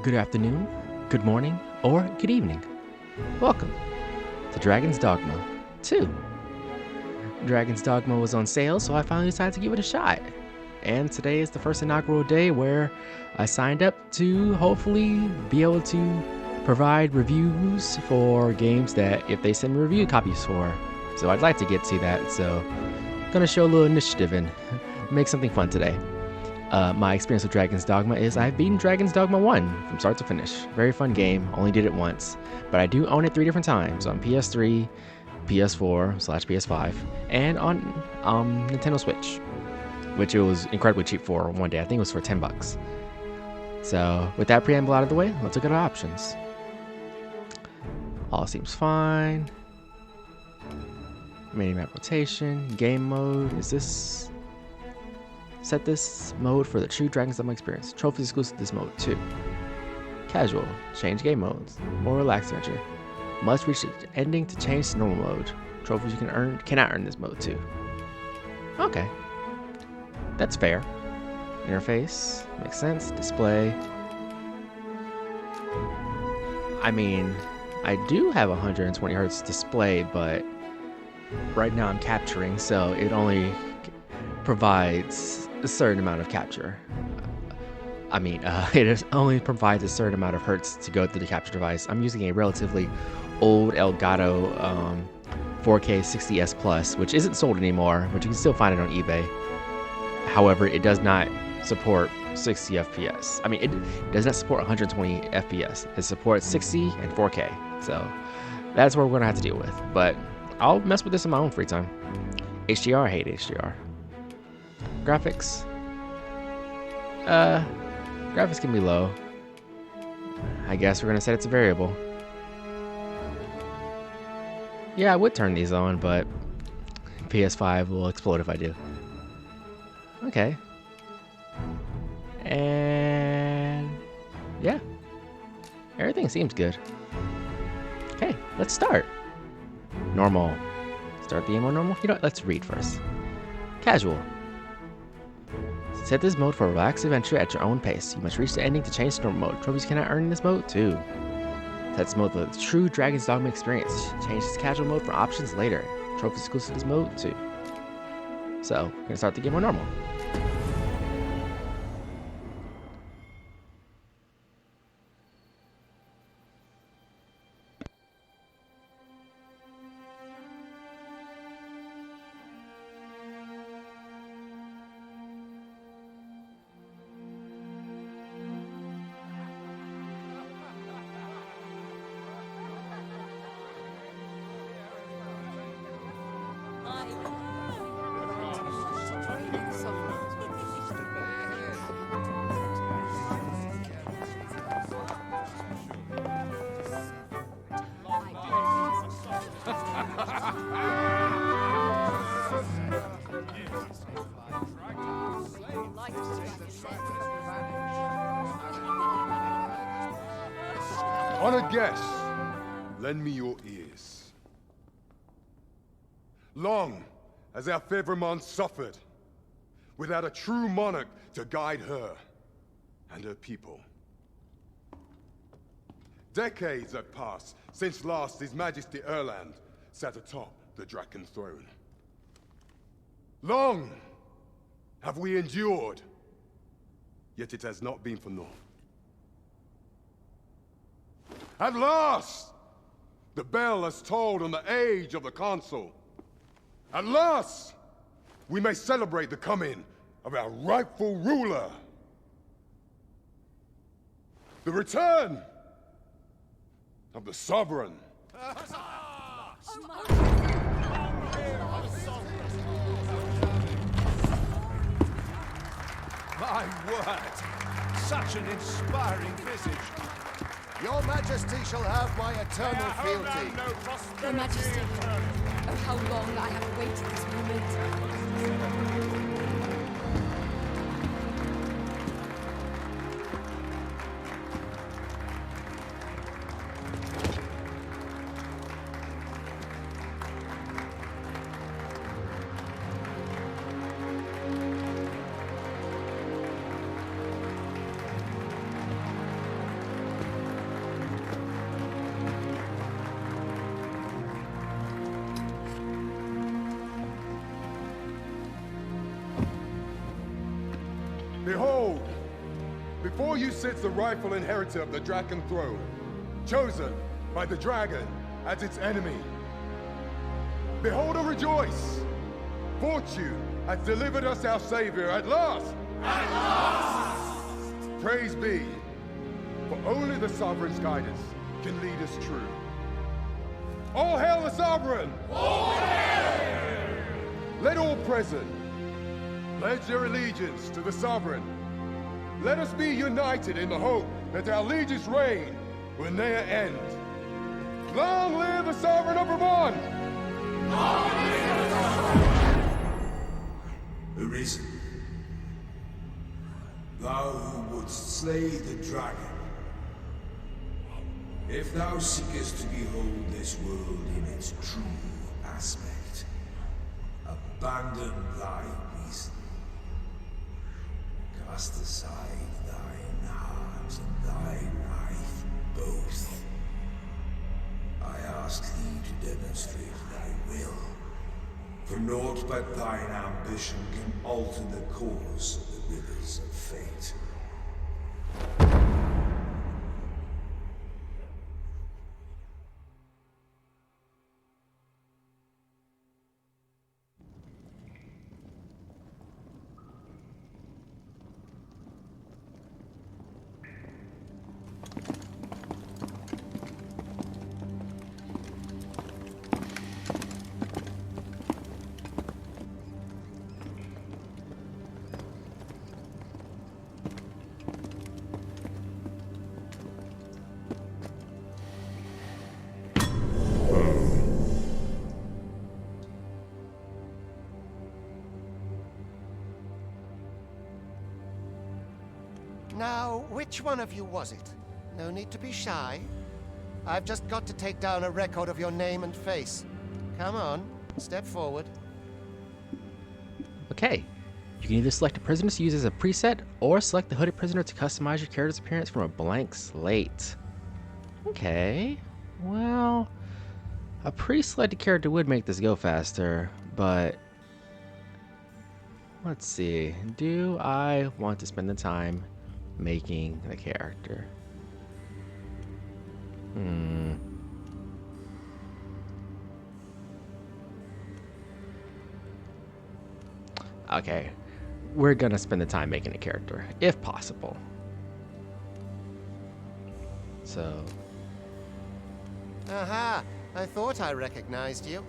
good afternoon, good morning, or good evening. Welcome to Dragon's Dogma 2. Dragon's Dogma was on sale, so I finally decided to give it a shot. And today is the first inaugural day where I signed up to hopefully be able to provide reviews for games that if they send me review copies for. So I'd like to get to that, so I'm gonna show a little initiative and make something fun today. My experience with Dragon's Dogma is I've beaten Dragon's Dogma 1 from start to finish. Very fun game, only did it once, but I do own it 3 different times on PS3, PS4/PS5, and on Nintendo Switch, which it was incredibly cheap for one day. I think it was for $10. So with that preamble out of the way, let's look at our options. All seems fine. Mini-map rotation, game mode, is this... Set this mode for the true Dragon's Dogma experience. Trophies exclusive to this mode, too. Casual, change game modes. More relaxed adventure. Must reach the ending to change to normal mode. Trophies you cannot earn this mode, too. Okay. That's fair. Interface, makes sense. Display. I mean, I do have 120 Hz display, but right now I'm capturing, so it only provides a certain amount of capture. It only provides a certain amount of hertz to go through the capture device. I'm using a relatively old Elgato 4K 60S Plus, which isn't sold anymore, but you can still find it on eBay. However, it does not support 60 FPS. I mean, it does not support 120 FPS. It supports 60 and 4K. So that's what we're going to have to deal with. But I'll mess with this in my own free time. HDR, I hate HDR. Graphics. Graphics can be low. I guess we're gonna set it to variable. Yeah, I would turn these on, but PS5 will explode if I do. Okay. And yeah, everything seems good. Okay, let's start. Normal. Start the game on normal. You know what? Let's read first. Casual. Set this mode for a relaxed adventure at your own pace. You must reach the ending to change to normal mode. Trophies cannot earn this mode too. Set this mode for the true Dragon's Dogma experience. Change this casual mode for options later. Trophies exclusive to this mode too. So, we're gonna start the game on normal. Honored guests, lend me your ears. Long has our Fevrimon suffered, without a true monarch to guide her and her people. Decades have passed since last His Majesty Erland sat atop the Draken throne. Long have we endured, yet it has not been for naught. At last, the bell has tolled on the age of the Council. At last, we may celebrate the coming of our rightful ruler. The return of the Sovereign. My word! Such an inspiring visage. Your Majesty shall have my eternal fealty. Your Majesty, oh how long I have awaited this moment. Behold, before you sits the rightful inheritor of the Draken throne, chosen by the dragon as its enemy. Behold and rejoice! Fortune has delivered us our savior at last! At last! Praise be, for only the sovereign's guidance can lead us true. All hail the sovereign! All hail! Let all present pledge their allegiance to the sovereign. Let us be united in the hope that our liege's reign will ne'er end. Long live the sovereign of Vermont! Long live the sovereign! Arisen, thou who wouldst slay the dragon, if thou seekest to behold this world in its true aspect, abandon thy reason. Cast aside thine heart and thy knife both. I ask thee to demonstrate thy will, for naught but thine ambition can alter the course of the rivers of fate. Now, which one of you was it? No need to be shy. I've just got to take down a record of your name and face. Come on, step forward. Okay. You can either select a prisoner to use as a preset, or select the hooded prisoner to customize your character's appearance from a blank slate. Okay. Well, a pre-selected character would make this go faster, but let's see. Do I want to spend the time making the character? Okay, we're gonna spend the time making a character, if possible. So, Aha! I thought I recognized you.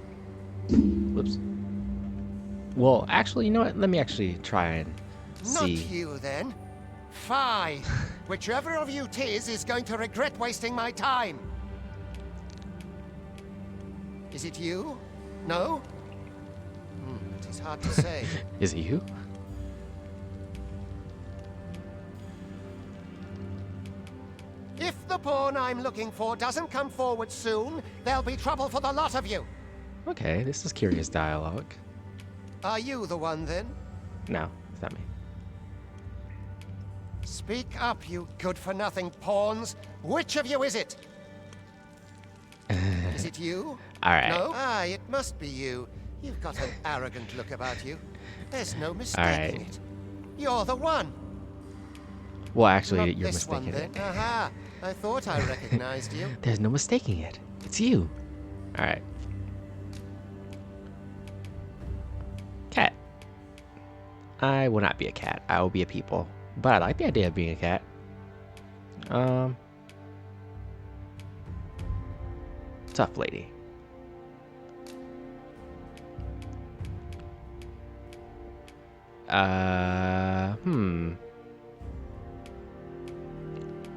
whoops. Well, actually, you know what? Let me actually try and see. Not you, then. Fie! Whichever of you 'tis is going to regret wasting my time. Is it you? No? It is hard to say. Is it you? If the pawn I'm looking for doesn't come forward soon, there'll be trouble for the lot of you. Okay, this is curious dialogue. Are you the one, then? No, it's not me. Speak up, you good-for-nothing pawns. Which of you is it? Is it you? All right. No? Ah, it must be you. You've got an arrogant look about you. There's no mistaking it. You're the one. Well, actually, Not you're this one, mistaken. then. Aha! I thought I recognized you. There's no mistaking it. It's you. All right. Cat. I will not be a cat. I will be a people. But I like the idea of being a cat. Tough lady.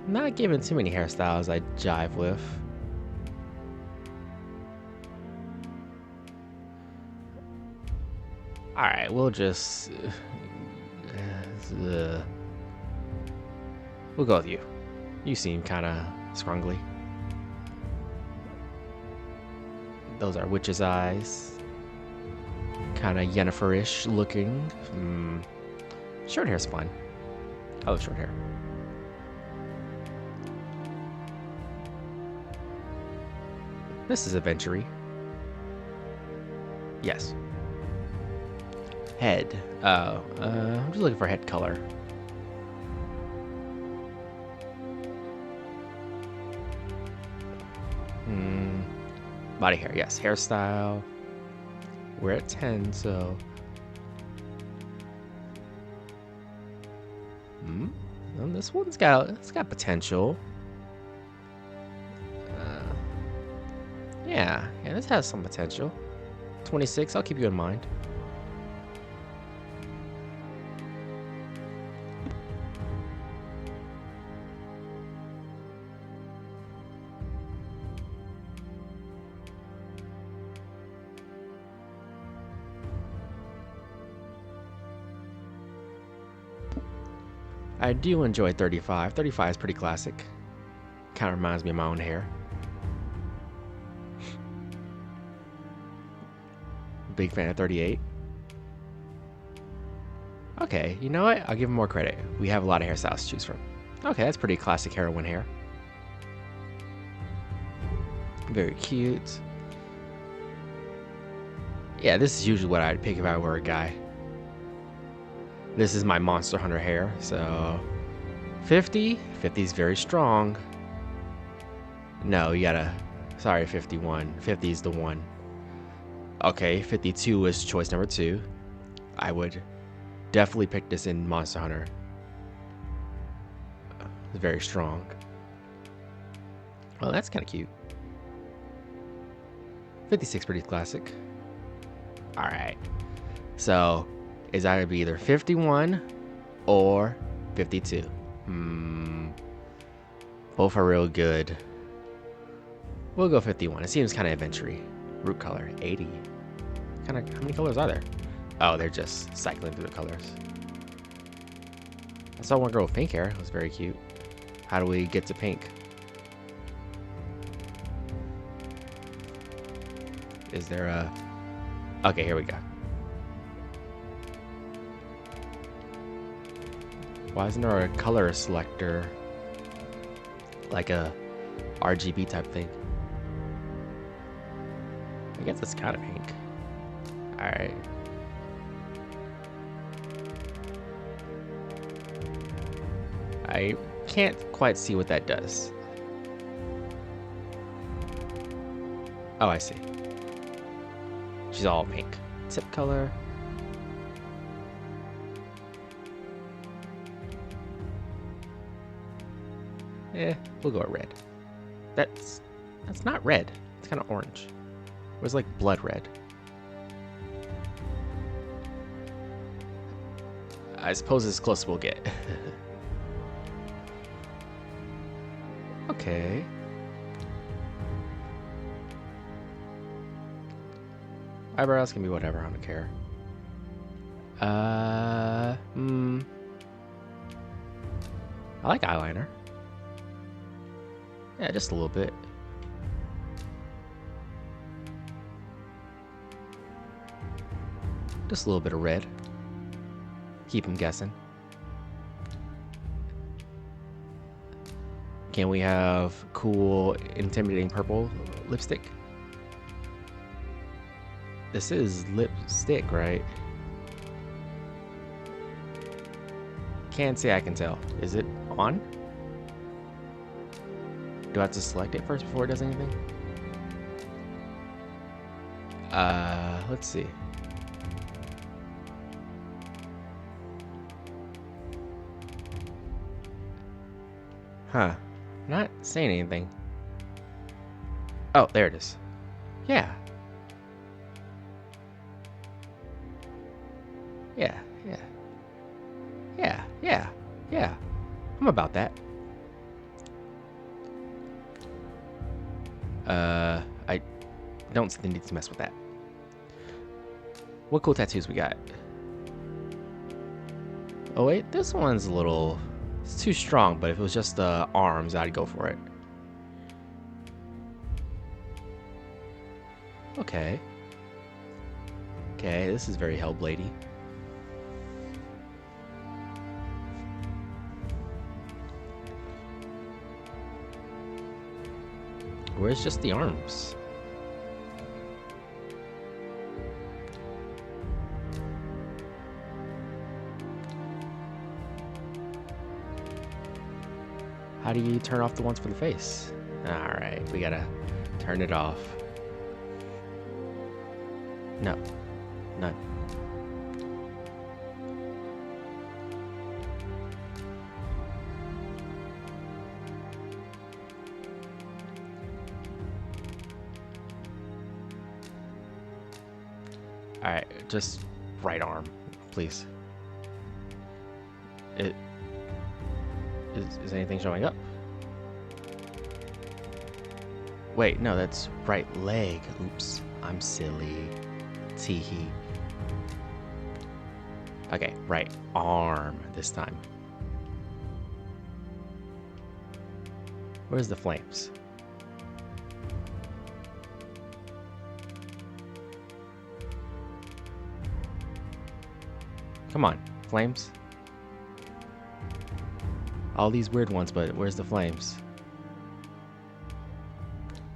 Not giving too many hairstyles I jive with. Alright, we'll just... we'll go with you. You seem kind of scrungly. Those are witch's eyes. Kind of Yennefer-ish looking. Short hair's fine. I love short hair. This is a Venturi. Yes. Head. I'm just looking for head color. Body hair, yes. Hairstyle. We're at 10, so. Well, this one's got potential. Yeah, this has some potential. 26, I'll keep you in mind. I do enjoy 35. 35 is pretty classic. Kind of reminds me of my own hair. Big fan of 38. Okay, you know what? I'll give him more credit. We have a lot of hairstyles to choose from. Okay, that's pretty classic heroine hair. Very cute. Yeah, this is usually what I'd pick if I were a guy. This is my Monster Hunter hair, so 50. 50 is very strong. No, you gotta. Sorry, 51. 50 is the one. Okay, 52 is choice number 2. I would definitely pick this in Monster Hunter. It's very strong. Well, that's kind of cute. 56 pretty classic. All right. So, is either be either 51 or 52. Both are real good. We'll go 51. It seems kind of adventure-y. Root color 80. How many colors are there? Oh, they're just cycling through the colors. I saw one girl with pink hair. It was very cute. How do we get to pink? Is there a... Okay, here we go. Why isn't there a color selector? Like a RGB type thing? I guess it's kind of pink. Alright. I can't quite see what that does. Oh, I see. She's all pink. Tip color. We'll go with red. That's not red. It's kind of orange. It was like blood red. I suppose it's as close as we'll get. Okay. Eyebrows can be whatever, I don't care. I like eyeliner. Yeah, just a little bit. Just a little bit of red. Keep him guessing. Can we have cool, intimidating purple lipstick? This is lipstick, right? Can't say I can tell. Is it on? Do I have to select it first before it does anything? Let's see. Huh. Not saying anything. Oh, there it is. Yeah. Yeah. I'm about that. I don't see the need to mess with that. What cool tattoos we got? Oh wait, this one's a little... It's too strong, but if it was just the arms, I'd go for it. Okay. Okay, this is very Hellblade-y. Where's just the arms? How do you turn off the ones for the face? Alright, we gotta Turn it off. No. None. Alright, just right arm, please. Is anything showing up? Wait, no, that's right leg. Oops, I'm silly. Teehee. Okay, right arm this time. Where's the flames? Come on, flames. All these weird ones, but where's the flames?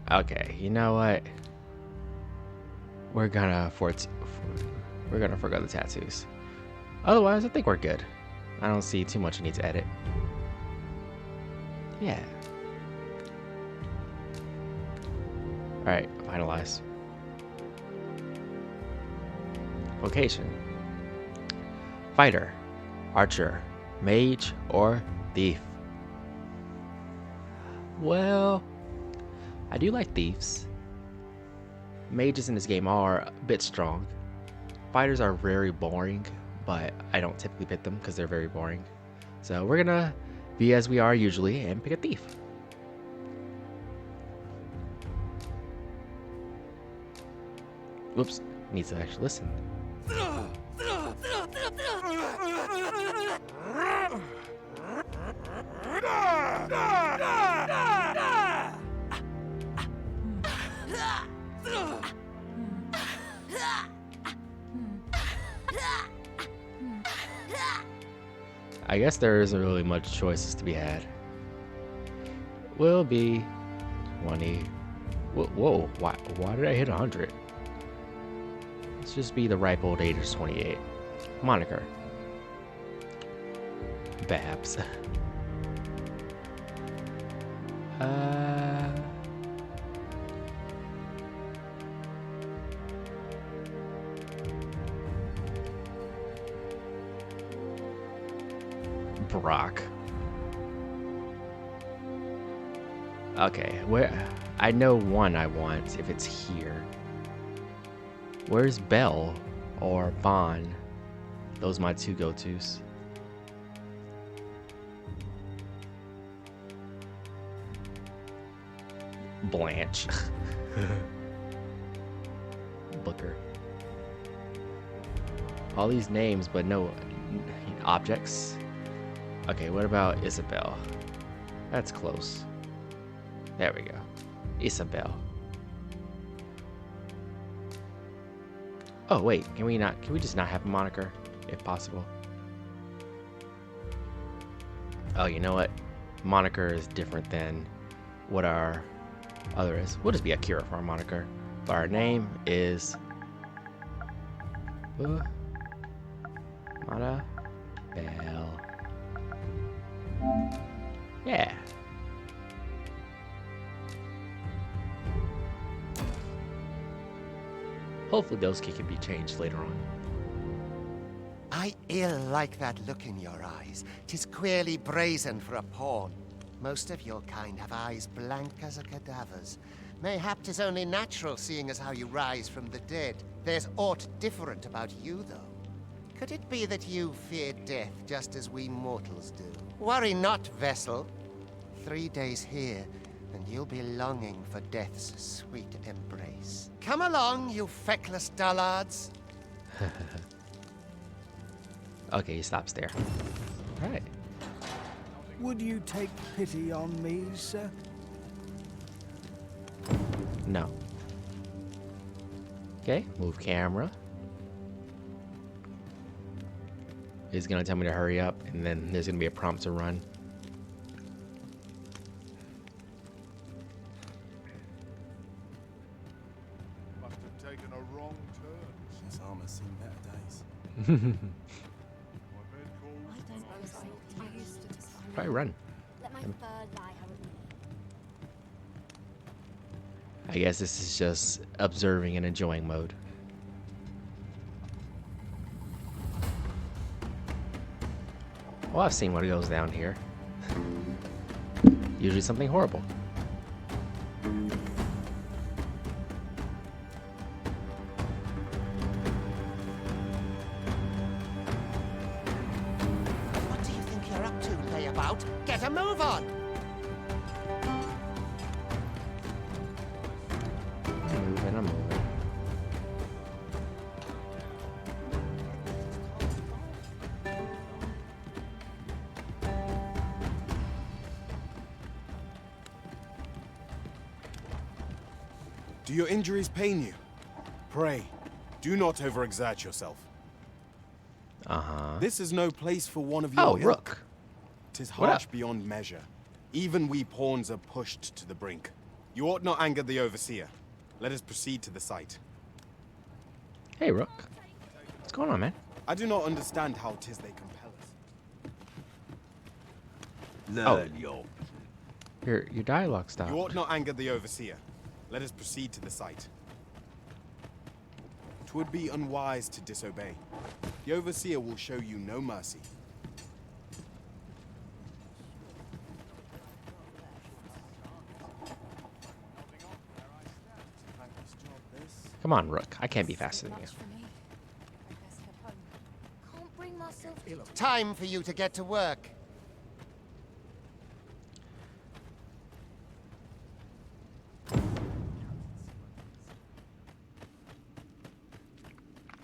Okay, you know what? We're gonna forgo the tattoos. Otherwise, I think we're good. I don't see too much I need to edit. Yeah. Alright, finalize. Vocation. Fighter, archer, mage, or thief. Well, I do like thieves. Mages in this game are a bit strong. Fighters are very boring, but I don't typically pick them because they're very boring. So we're gonna be as we are usually and pick a thief. Whoops, needs to actually listen. I guess there isn't really much choices to be had. Will be 20. Whoa, why did I hit 100? Let's just be the ripe old age of 28. Moniker. Babs. Brock. Okay, where I know one I want if it's here. Where's Belle or Bond? Those are my two go-tos. Blanche. Booker. All these names, but no objects. Okay, what about Isabel? That's close. There we go. Isabel. Oh wait, can we just not have a moniker, if possible? Oh, you know what? Moniker is different than what our other is. We'll just be Akira for our moniker. But our name is Mata Bell. Yeah. Hopefully those can be changed later on. I ill like that look in your eyes. 'Tis queerly brazen for a pawn. Most of your kind have eyes blank as a cadaver's. Mayhap 'tis only natural, seeing as how you rise from the dead. There's aught different about you, though. Could it be that you fear death just as we mortals do? Worry not, vessel. 3 days here, and you'll be longing for death's sweet embrace. Come along, you feckless dullards. Okay, he stops there. All right. Would you take pity on me, sir? No. Okay, move camera. He's gonna tell me to hurry up, and then there's gonna be a prompt to run. Must have taken a wrong turn. His armor's seen better days. My men called. I used to decide. Probably run. Let my fur lie how it I guess this is just observing and enjoying mode. Well, I've seen what goes down here. Usually something horrible. What do you think you're up to, layabout? Get a move on! I'm moving. Do your injuries pain you? Pray, do not overexert yourself. Uh-huh. This is no place for one of your Oh, ilk. Rook. 'Tis What harsh up? beyond measure. Even we pawns are pushed to the brink. You ought not anger the overseer. Let us proceed to the site. Hey, Rook. What's going on, man? I do not understand how 'tis they compel us. Learn your Your dialogue stopped. You ought not anger the overseer. Let us proceed to the site. 'Twould be unwise to disobey. The overseer will show you no mercy. Come on, Rook. I can't be faster than you. Much for me. I best head home. Can't bring myself to Time for you to get to work.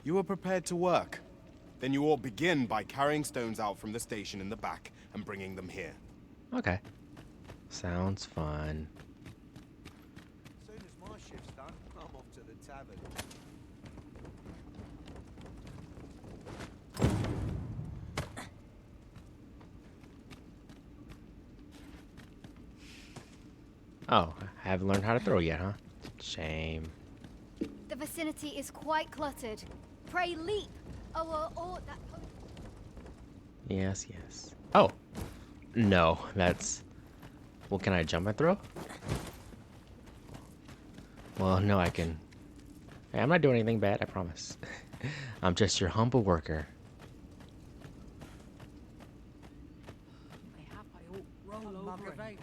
You are prepared to work? Then you ought begin by carrying stones out from the station in the back and bringing them here. Okay. Sounds fun. As soon as my shift's done, I'm off to the tavern. Oh, I haven't learned how to throw yet, huh? Shame. The vicinity is quite cluttered. Pray leap! Or that... Yes, yes. Oh. No, that's... Well, can I jump and throw? Well, no, I can... Hey, I'm not doing anything bad, I promise. I'm just your humble worker. mayhap I ought roll over and...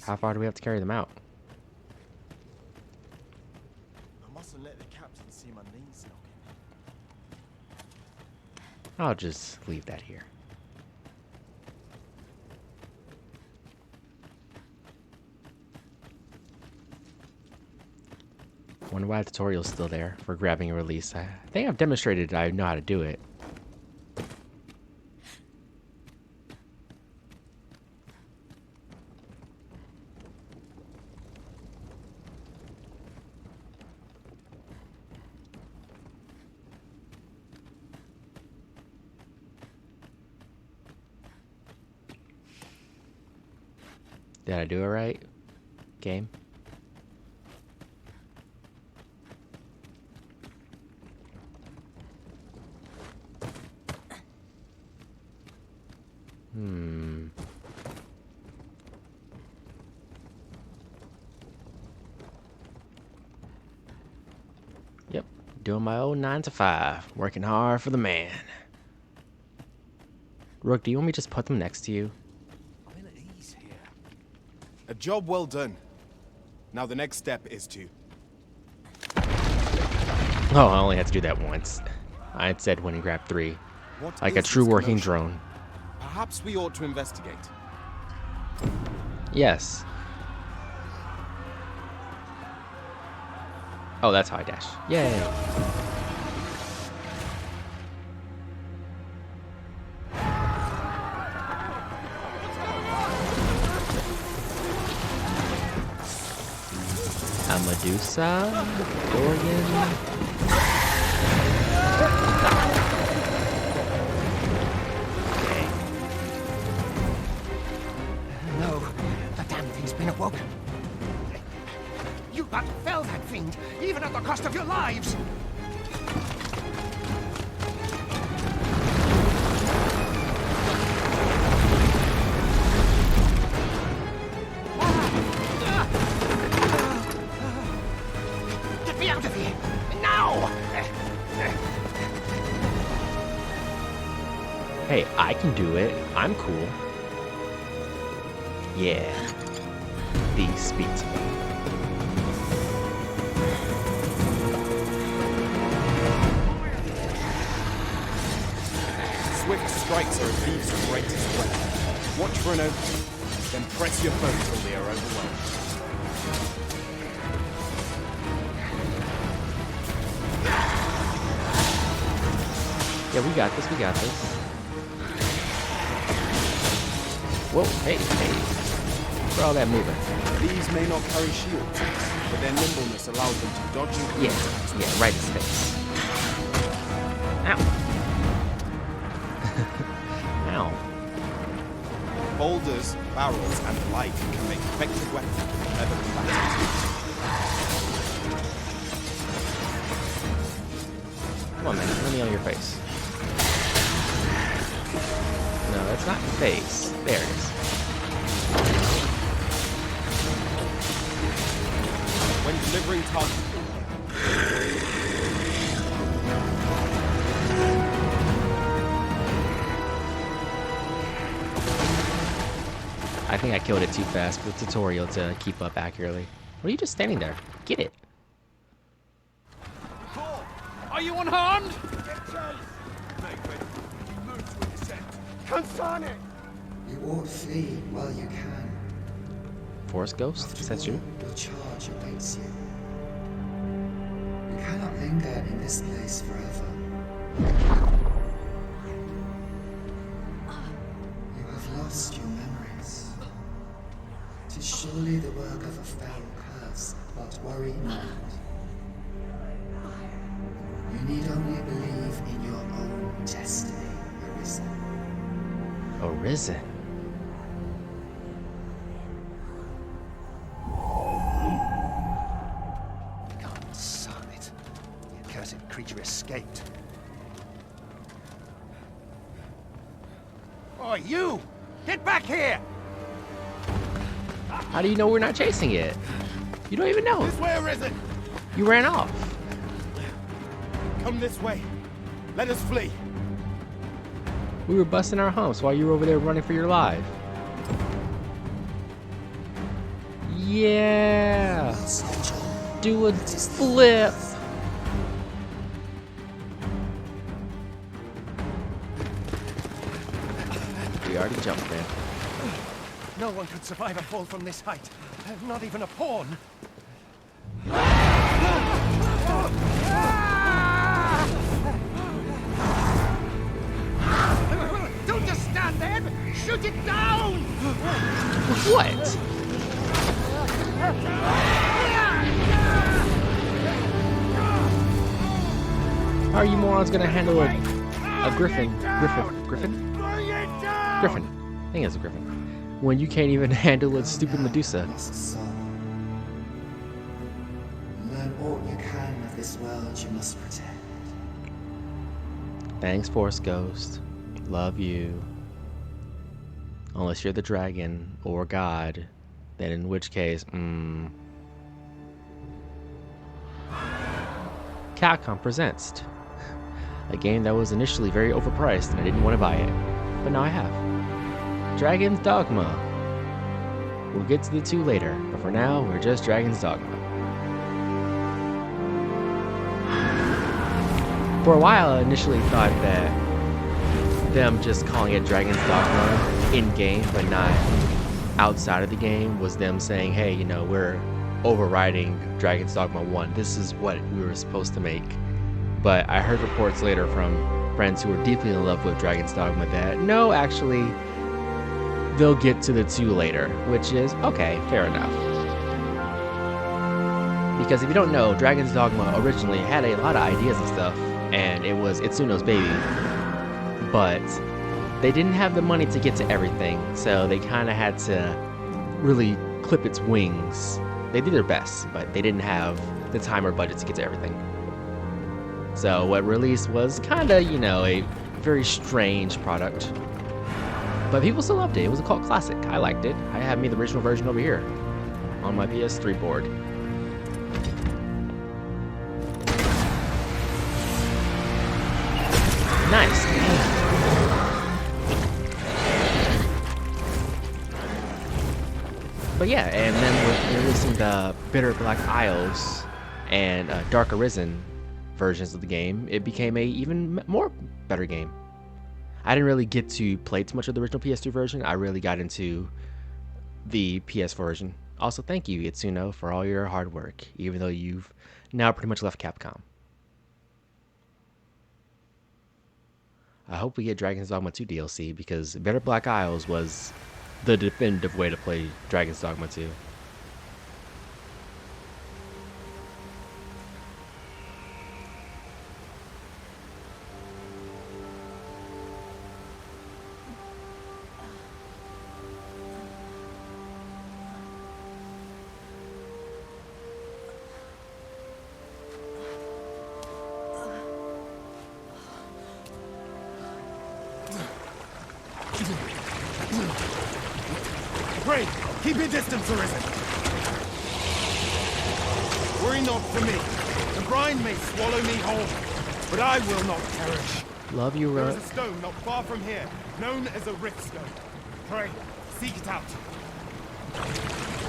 How far do we have to carry them out? I mustn't let the captain see my knees knocking. I'll just leave that here. Wonder why the tutorial's still there for grabbing and release. I think I've demonstrated I know how to do it. Did I do it right? Game? Yep, doing my old 9 to 5, working hard for the man. Rook, do you want me to just put them next to you? I'm at ease here. A job well done. Now the next step is to... Oh, I only had to do that once. I had said when and grab 3. What Like a is true this working commotion? drone. Perhaps we ought to investigate. Yes. Oh, that's how I dash. Yay. A Medusa? Gorgon? Okay. No, the damn thing's been awoken. You but fell that fiend, even at the cost of your lives! I can do it. I'm cool. Yeah. These speak to me. Swift strikes are a thief's greatest weapon. Watch for an opening, then press your foe till they are overwhelmed. Yeah, we got this, we got this. Whoa, hey, hey. Where all that moving? These may not carry shields, but their nimbleness allows them to dodge and Yeah, right in his face. Ow. Ow. Boulders, barrels, and the like can make effective weapons for clever combatants. Come on, man, let me on your face. No, that's not face. There it is. When delivering target, I think I killed it too fast for the tutorial to keep up accurately. What are you just standing there? Get it. Are you unharmed? You ought flee while you can. Forest Ghost? Is that you? Your charge awaits you. You cannot linger in this place forever. You have lost your memories. 'Tis surely the work of a fell curse, but worry not. You need only believe in your own destiny, Arisen. Arisen. God, son it. The accursed creature escaped. Oh, you! Get back here! How do you know we're not chasing it? You don't even know. this way, Arisen! You ran off. Come this way. Let us flee. We were busting our humps while you were over there running for your life. Yeah. Do a flip. We already jumped there. No one could survive a fall from this height. Not even a pawn. Don't just stand there! Shoot it down! What? How are you morons gonna handle a griffin? Griffin? I think it's a griffin. When you can't even handle a stupid Medusa. Lost soul. Learn all you can of this world you must protect. Thanks, Force Ghost. Love you. Unless you're the dragon or God, then in which case, Capcom presents a game that was initially very overpriced and I didn't want to buy it, but now I have. Dragon's Dogma. We'll get to the 2 later, but for now, we're just Dragon's Dogma. For a while, I initially thought that them just calling it Dragon's Dogma in-game, but not outside of the game, was them saying, hey, you know, we're overriding Dragon's Dogma 1. This is what we were supposed to make. But I heard reports later from friends who were deeply in love with Dragon's Dogma that, no, actually, they'll get to the 2 later, which is, okay, fair enough. Because if you don't know, Dragon's Dogma originally had a lot of ideas and stuff, and it was Itsuno's baby, but they didn't have the money to get to everything, so they kind of had to really clip its wings. They did their best, but they didn't have the time or budget to get to everything. So what released was kind of, you know, a very strange product. But people still loved it. It was a cult classic. I liked it. I have me the original version over here on my PS3 board. Nice. But yeah, and then with releasing the Bitter Black Isles and Dark Arisen versions of the game, it became a even more better game. I didn't really get to play too much of the original PS2 version. I really got into the PS version. Also, thank you, Itsuno, for all your hard work, even though you've now pretty much left Capcom. I hope we get Dragon's Dogma 2 DLC, because Bitter Black Isles was the definitive way to play Dragon's Dogma 2. Pray, keep your distance, Arisen. Worry not for me. The brine may swallow me whole, but I will not perish. Love you, There is Ro. a stone not far from here, known as a rift stone. Pray, seek it out.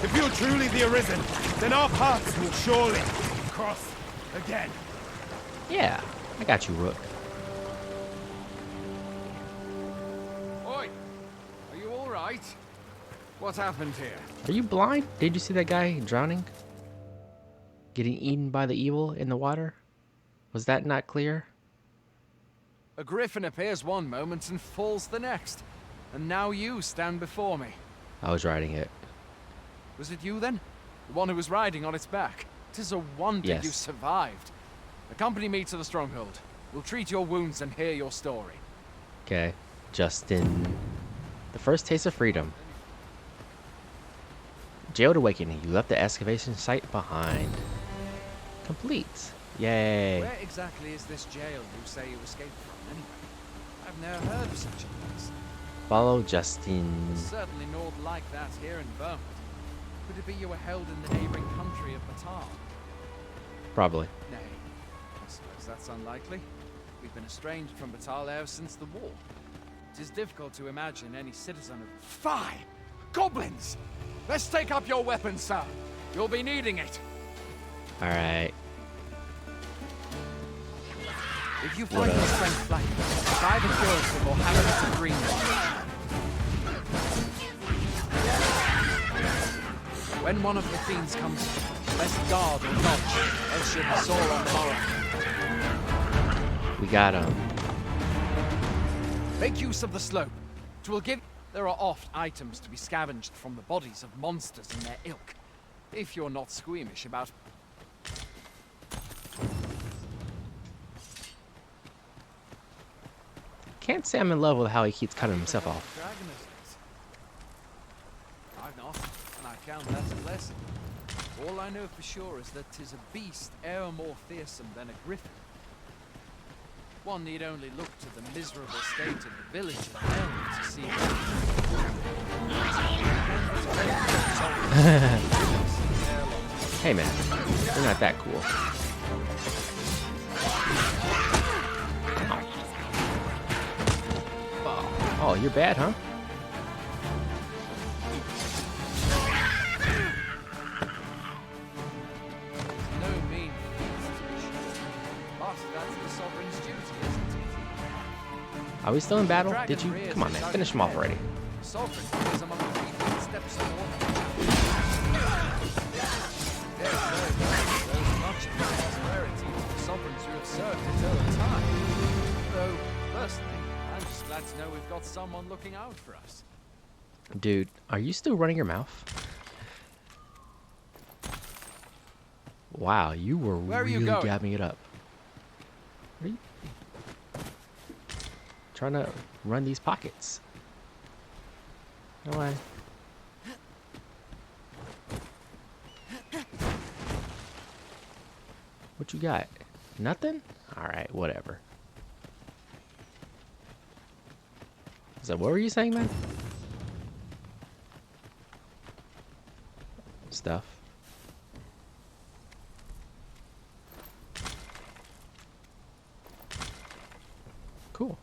If you're truly the Arisen, then our paths will surely cross again. Yeah, I got you, Rook. Oi! Are you alright? What happened here? Are you blind? Did you see that guy drowning? Getting eaten by the evil in the water? Was that not clear? A griffin appears one moment and falls the next. And now you stand before me. I was riding it. Was it you then? The one who was riding on its back? 'Tis a wonder Yes. you survived. Accompany me to the stronghold. We'll treat your wounds and hear your story. Okay. Justin. The first taste of freedom. Jailed Awakening. You left the excavation site behind. Complete. Yay. Where exactly is this jail you say you escaped from, anyway? I've never heard of such a place. Follow Justin. There's certainly naught like that here in Vermont. Could it be you were held in the neighboring country of Batal? Probably. Nay, I suppose that's unlikely. We've been estranged from Batal ever since the war. It is difficult to imagine any citizen of... Fie! Goblins! Let's take up your weapons, sir. You'll be needing it. Alright. If you find your strength flank, buy the curative or have it to green. When one of the fiends comes, best guard or dodge, else you'll be sore on the morrow. We got him. Make use of the slope. It will give... There are oft items to be scavenged from the bodies of monsters and their ilk. If you're not squeamish about... Can't say I'm in love with how he keeps cutting himself off. Dragon is it? I've not, and I count that a blessing. All I know for sure is that 'tis a beast e'er more fearsome than a griffin. One need only look to the miserable state of the village of Elm to see Hey man, we're not that cool. Oh, you're bad, huh? no mean feat, to be sure. But that's the sovereign's duty, isn't it? Are we still in battle? Dragon Did you? rears Come on, his man. Finish him off ugly already. head. Sovereign is among the people that steps on water. Yes, sir, there's much of prosperity to the sovereigns who have served until time. Though, personally, I'm just glad to know we've got someone looking out for us. Dude, are you still running your mouth? Wow, you were Where are you really going? gabbing it up. Are you trying to run these pockets? No way. What you got? Nothing? Alright, whatever. So what were you saying, man? Stuff. Cool.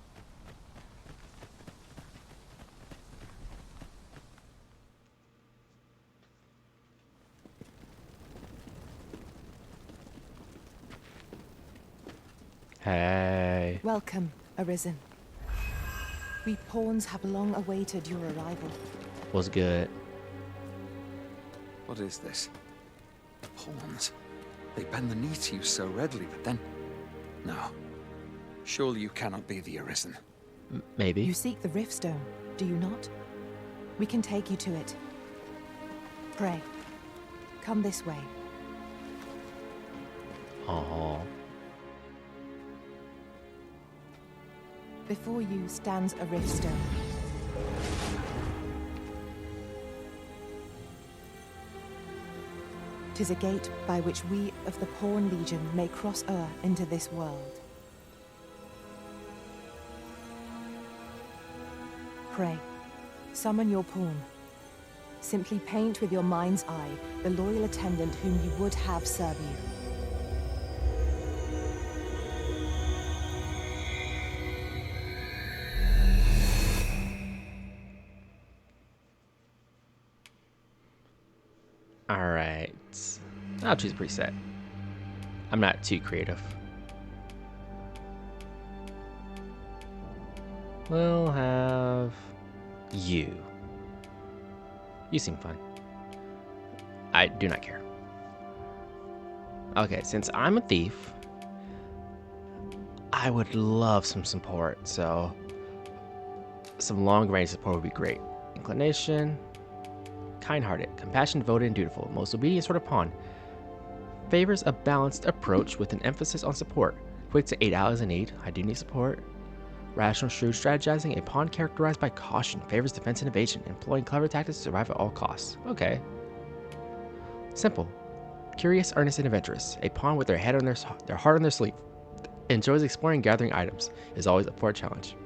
Hey. Welcome, Arisen. We pawns have long awaited your arrival. What's good? What is this? The pawns. They bend the knee to you so readily, but then... No. Surely you cannot be the Arisen. Maybe. You seek the Riftstone, do you not? We can take you to it. Pray. Come this way. Oh. Before you stands a Riftstone. Tis a gate by which we of the Pawn Legion may cross o'er into this world. Pray, summon your pawn. Simply paint with your mind's eye the loyal attendant whom you would have serve you. Alright. I'll choose a preset. I'm not too creative. We'll have you. You seem fun. I do not care. Okay, since I'm a thief, I would love some support, so some long-range support would be great. Inclination, kind-hearted, compassionate, devoted, and dutiful. Most obedient sort of pawn. Favors a balanced approach with an emphasis on support. Quick to 8 allies in need. I do need support. Rational, shrewd strategizing. A pawn characterized by caution. Favors defense and evasion. Employing clever tactics to survive at all costs. Okay. Simple. Curious, earnest, and adventurous. A pawn with their heart on their sleeve. Enjoys exploring and gathering items. Is always up for a challenge.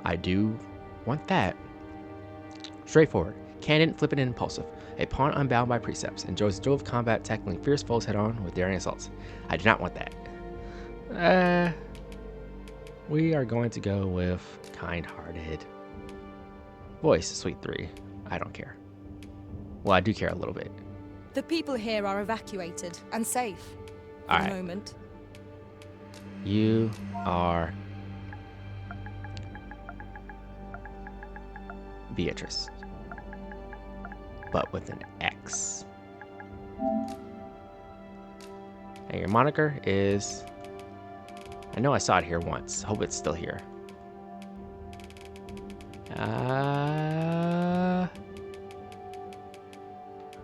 I do want that. Straightforward. Candid, flippant, and impulsive. A pawn unbound by precepts. Enjoys the joy of combat, tackling fierce foes head-on with daring assaults. I do not want that. We are going to go with kind-hearted. Voice, sweet 3. I don't care. Well, I do care a little bit. The people here are evacuated and safe for the moment. You are Beatrice, but with an X. And your moniker is... I know I saw it here once. Hope it's still here.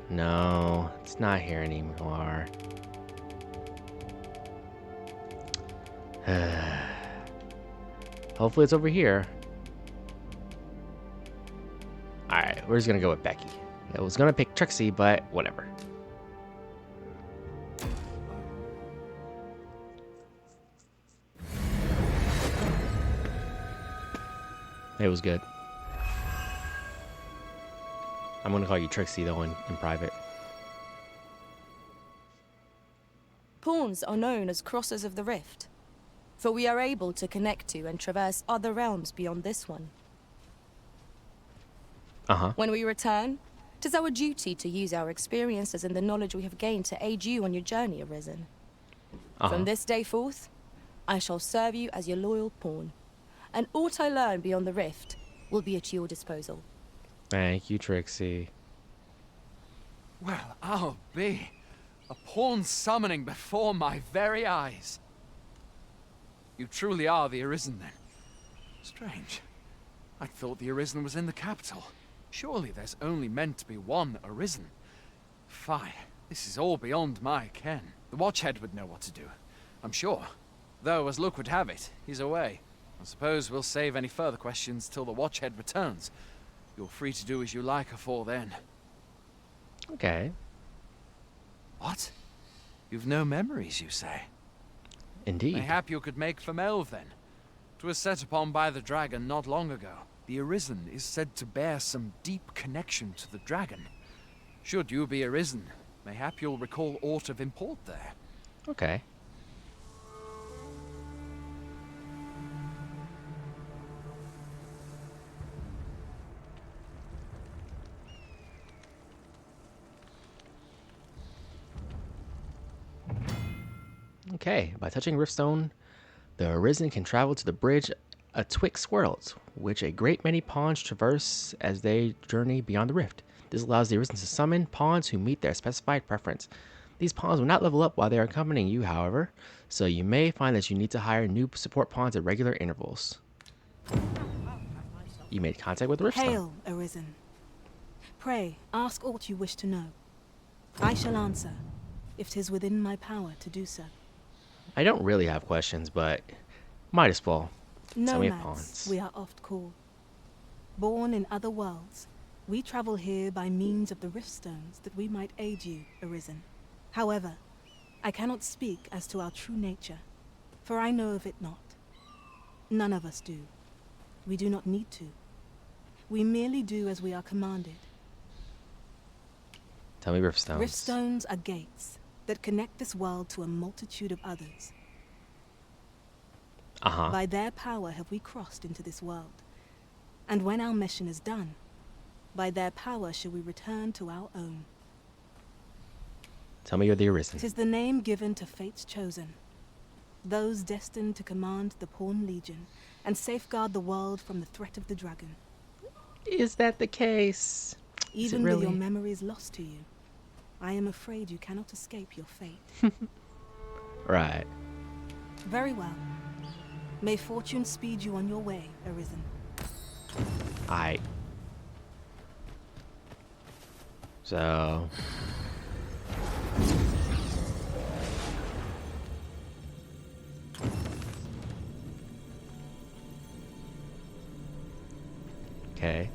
No, it's not here anymore. Hopefully it's over here. Alright, we're just gonna go with Becky. I was gonna pick Trixie, but whatever. It was good. I'm gonna call you Trixie though in private. Pawns are known as crossers of the rift, for we are able to connect to and traverse other realms beyond this one. When we return, it is our duty to use our experiences and the knowledge we have gained to aid you on your journey, Arisen. From this day forth, I shall serve you as your loyal pawn, and aught I learn beyond the rift will be at your disposal. Thank you, Trixie. Well, I'll be. A pawn summoning before my very eyes. You truly are the Arisen, then. Strange. I thought the Arisen was in the capital. Surely there's only meant to be one Arisen. Fie, this is all beyond my ken. The Watchhead would know what to do, I'm sure. Though, as luck would have it, he's away. I suppose we'll save any further questions till the Watchhead returns. You're free to do as you like afore then. Okay. What? You've no memories, you say? Indeed. Mayhap you could make for Melve, then. 'Twas set upon by the dragon not long ago. The Arisen is said to bear some deep connection to the dragon. Should you be Arisen, mayhap you'll recall aught of import there. Okay. Okay, by touching Riftstone, The Arisen can travel to the bridge atwixt worlds, which a great many pawns traverse as they journey beyond the rift. This allows the Arisen to summon pawns who meet their specified preference. These pawns will not level up while they are accompanying you, however, so you may find that you need to hire new support pawns at regular intervals. You made contact with Riftstone. Hail, Arisen. Pray, ask aught you wish to know. I shall answer, if 'tis within my power to do so. I don't really have questions, but might as well. Tell me of Nomads, pawns. we are oft called. Born in other worlds, we travel here by means of the riftstones that we might aid you, Arisen. However, I cannot speak as to our true nature, for I know of it not. None of us do. We do not need to. We merely do as we are commanded. Tell me Riftstones. Riftstones are gates that connect this world to a multitude of others. By their power have we crossed into this world. And when our mission is done, by their power shall we return to our own. Tell me you're the Arisen. 'Tis the name given to fate's chosen. Those destined to command the Pawn Legion and safeguard the world from the threat of the dragon. Is that the case? Even with your memories lost to you, I am afraid you cannot escape your fate. Right. Very well. May fortune speed you on your way, Arisen. So... Okay.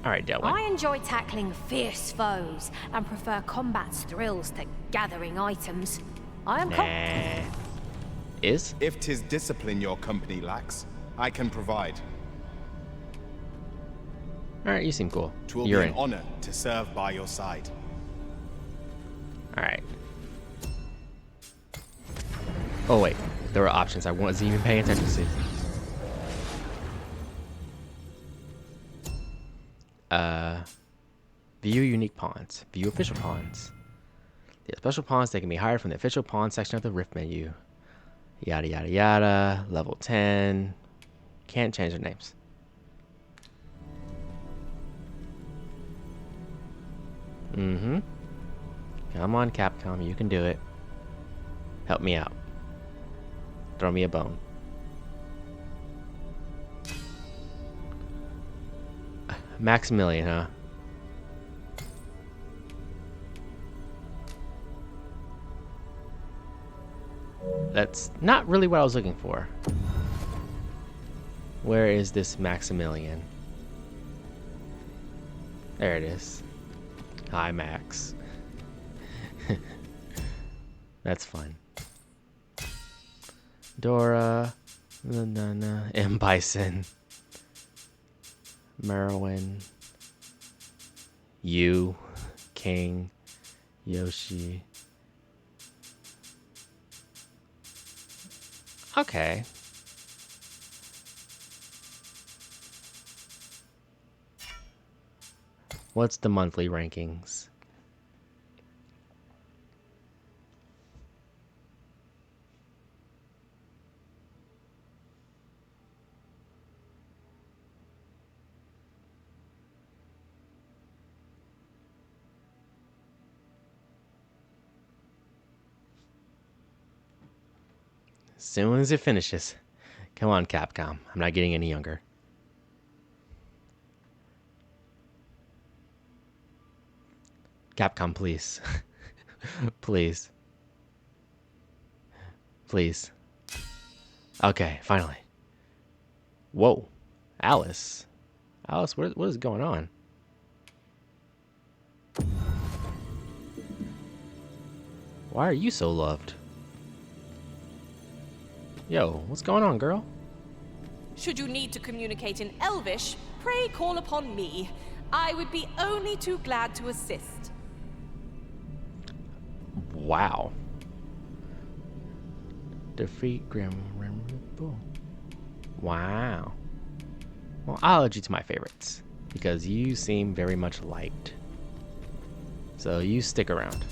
Alright, Delwyn. I enjoy tackling fierce foes and prefer combat's thrills to gathering items. I am If 'tis discipline your company lacks, I can provide. Alright, you seem cool. 'Twill You're be in. an honor to serve by your side. Alright. Oh wait, there were options I wasn't even paying attention to. View unique pawns. View official pawns. The special pawns that can be hired from the official pawn section of the Rift menu. Yada yada yada. Level 10. Can't change their names. Come on, Capcom, you can do it. Help me out. Throw me a bone. Maximilian, huh? That's not really what I was looking for. Where is this Maximilian? There it is. Hi, Max. That's fun. Dora, M. Bison, Merwin, you, King, Yoshi. Okay. What's the monthly rankings? As soon as it finishes. Come on, Capcom. I'm not getting any younger. Capcom, please. Please. Please. Okay, finally. Whoa. Alice. Alice, what is going on? Why are you so loved? Yo, what's going on, girl? Should you need to communicate in Elvish, pray call upon me. I would be only too glad to assist. Wow. Defeat Grim. Wow. Well, I'll add you to my favorites because you seem very much liked. So you stick around.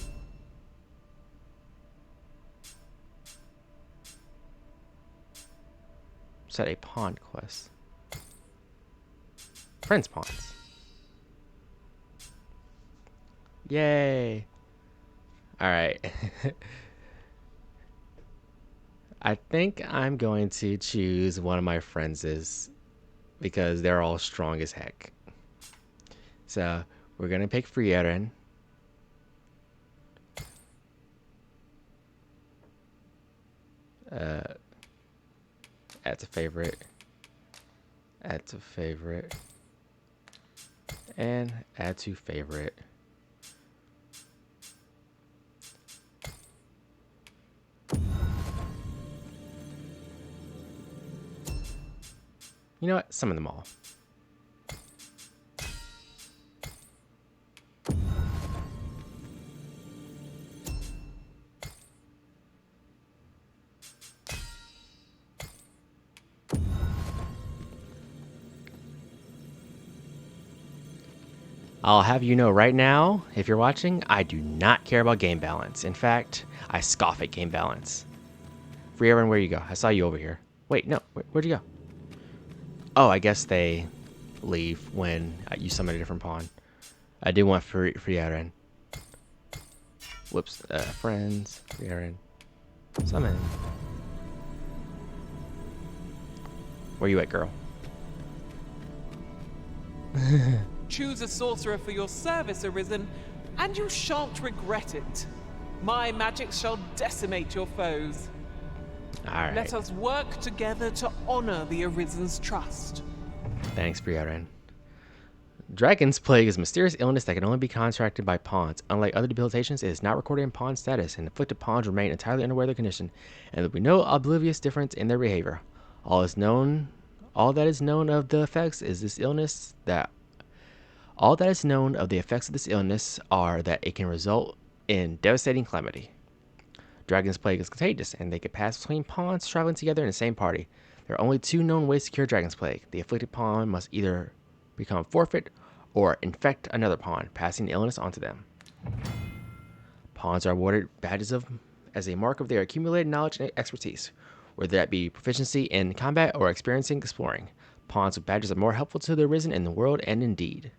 Set a pawn quest. Friends pawns. Yay. Alright. I think I'm going to choose one of my friends' because they're all strong as heck. So we're gonna pick Frieren. Add to favorite. Add to favorite. And add to favorite. You know what? Summon them all. I'll have you know right now, if you're watching, I do not care about game balance. In fact, I scoff at game balance. Frieren, where you go? I saw you over here. Wait, no, where'd you go? Oh, I guess they leave when you summon a different pawn. I do want Frieren. Whoops, friends, Frieren. Summon. Where you at, girl? Choose a sorcerer for your service, Arisen, and you shan't regret it. My magic shall decimate your foes. Alright. Let us work together to honor the Arisen's trust. Thanks, Frieren. Dragon's Plague is a mysterious illness that can only be contracted by pawns. Unlike other debilitations, it is not recorded in pawn status, and afflicted pawns remain entirely unaware of their condition, and there will be no oblivious difference in their behavior. All that is known of the effects of this illness are that it can result in devastating calamity. Dragon's Plague is contagious, and they can pass between pawns traveling together in the same party. There are only two known ways to cure Dragon's Plague. The afflicted pawn must either become forfeit or infect another pawn, passing the illness onto them. Pawns are awarded badges as a mark of their accumulated knowledge and expertise, whether that be proficiency in combat or experiencing exploring. Pawns with badges are more helpful to the Arisen in the world and indeed.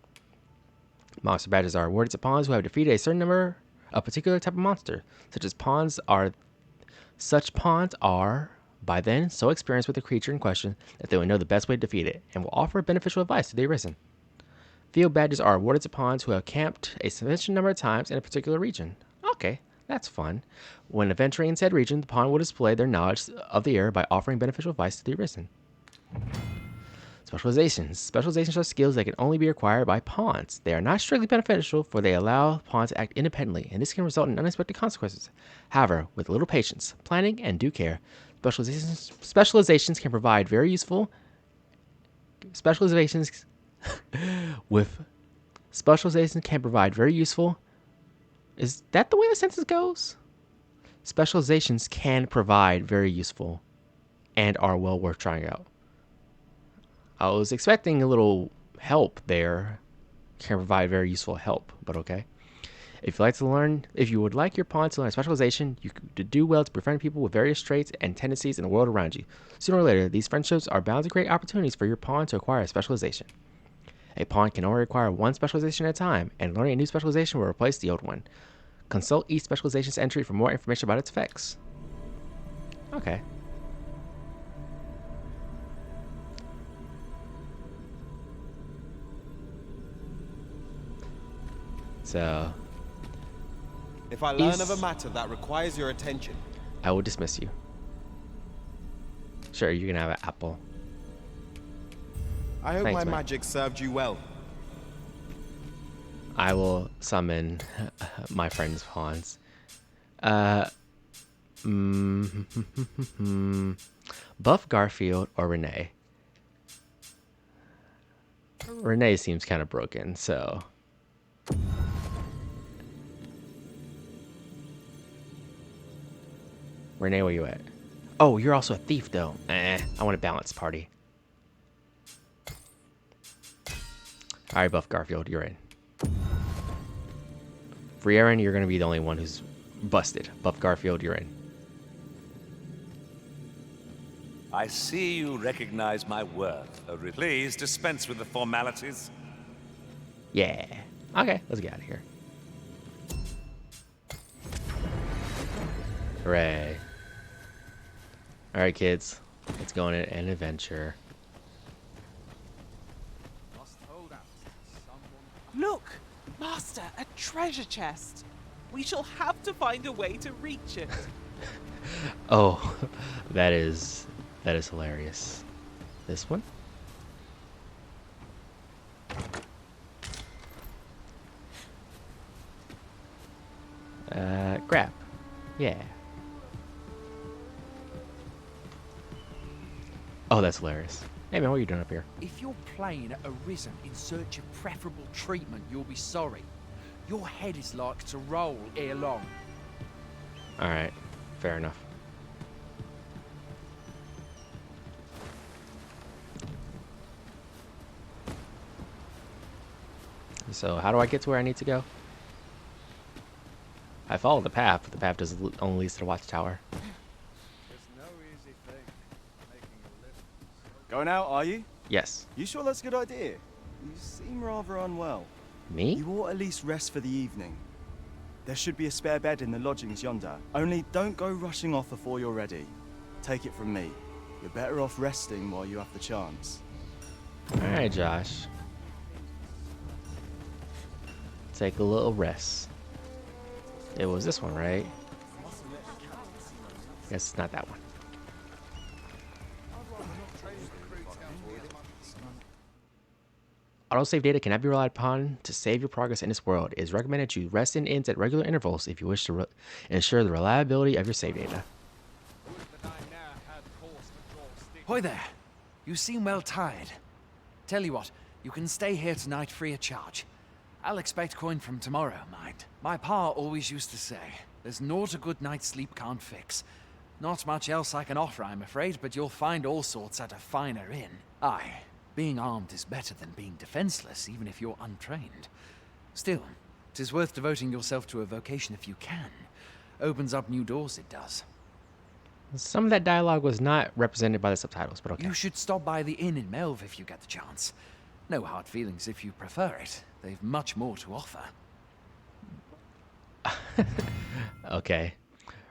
Monster badges are awarded to pawns who have defeated a particular type of monster. Such pawns are by then so experienced with the creature in question that they will know the best way to defeat it and will offer beneficial advice to the Arisen. Field badges are awarded to pawns who have camped a sufficient number of times in a particular region. Okay, that's fun. When adventuring said region, the pawn will display their knowledge of the area by offering beneficial advice to the Arisen. Specializations. Specializations are skills that can only be acquired by pawns. They are not strictly beneficial, for they allow pawns to act independently, and this can result in unexpected consequences. However, with a little patience, planning, and due care, specializations can provide very useful. Specializations can provide very useful. Is that the way the sentence goes? Specializations can provide very useful, and are well worth trying out. I was expecting a little help there. Can provide very useful help, but okay. If you would like your pawn to learn a specialization, you could do well to befriend people with various traits and tendencies in the world around you. Sooner or later, these friendships are bound to create opportunities for your pawn to acquire a specialization. A pawn can only acquire one specialization at a time, and learning a new specialization will replace the old one. Consult each specialization's entry for more information about its effects. Okay. So, if I learn of a matter that requires your attention, I will dismiss you. Sure, you can have an apple. I hope Thanks, my man. magic served you well. I will summon my friend's pawns. Buff Garfield or Renee? Renee seems kind of broken, so... Renee, where you at? Oh, you're also a thief, though. I want a balanced party. Alright, Buff Garfield, you're in. For Aaron, you're going to be the only one who's busted. Buff Garfield, you're in. I see you recognize my worth. Please dispense with the formalities. Yeah. Okay, let's get out of here. Hooray. Alright, kids. Let's go on an adventure. Look! Master, a treasure chest! We shall have to find a way to reach it. Oh, that is hilarious. This one? Grab. Yeah. Oh, that's hilarious. Hey man, what are you doing up here? If you're playing Arisen in search of preferable treatment, you'll be sorry. Your head is like to roll ere long. Alright, fair enough. So, how do I get to where I need to go? I follow the path, but the path does only leads to the watchtower. Going out, are you? Yes. You sure that's a good idea? You seem rather unwell. Me? You ought at least rest for the evening. There should be a spare bed in the lodgings yonder. Only don't go rushing off before you're ready. Take it from me. You're better off resting while you have the chance. Alright, Josh. Take a little rest. It was this one, right? Guess it's not that one. Autosave data cannot be relied upon to save your progress in this world. It is recommended you rest in inns at regular intervals if you wish to ensure the reliability of your save data. Hoy there. You seem well tired. Tell you what, you can stay here tonight free of charge. I'll expect coin from tomorrow, mind. My pa always used to say, there's naught a good night's sleep can't fix. Not much else I can offer, I'm afraid, but you'll find all sorts at a finer inn. Aye, being armed is better than being defenseless, even if you're untrained. Still, 'tis worth devoting yourself to a vocation if you can. Opens up new doors, it does. Some of that dialogue was not represented by the subtitles, but okay. You should stop by the inn in Melve if you get the chance. No hard feelings if you prefer it. They've much more to offer. Okay.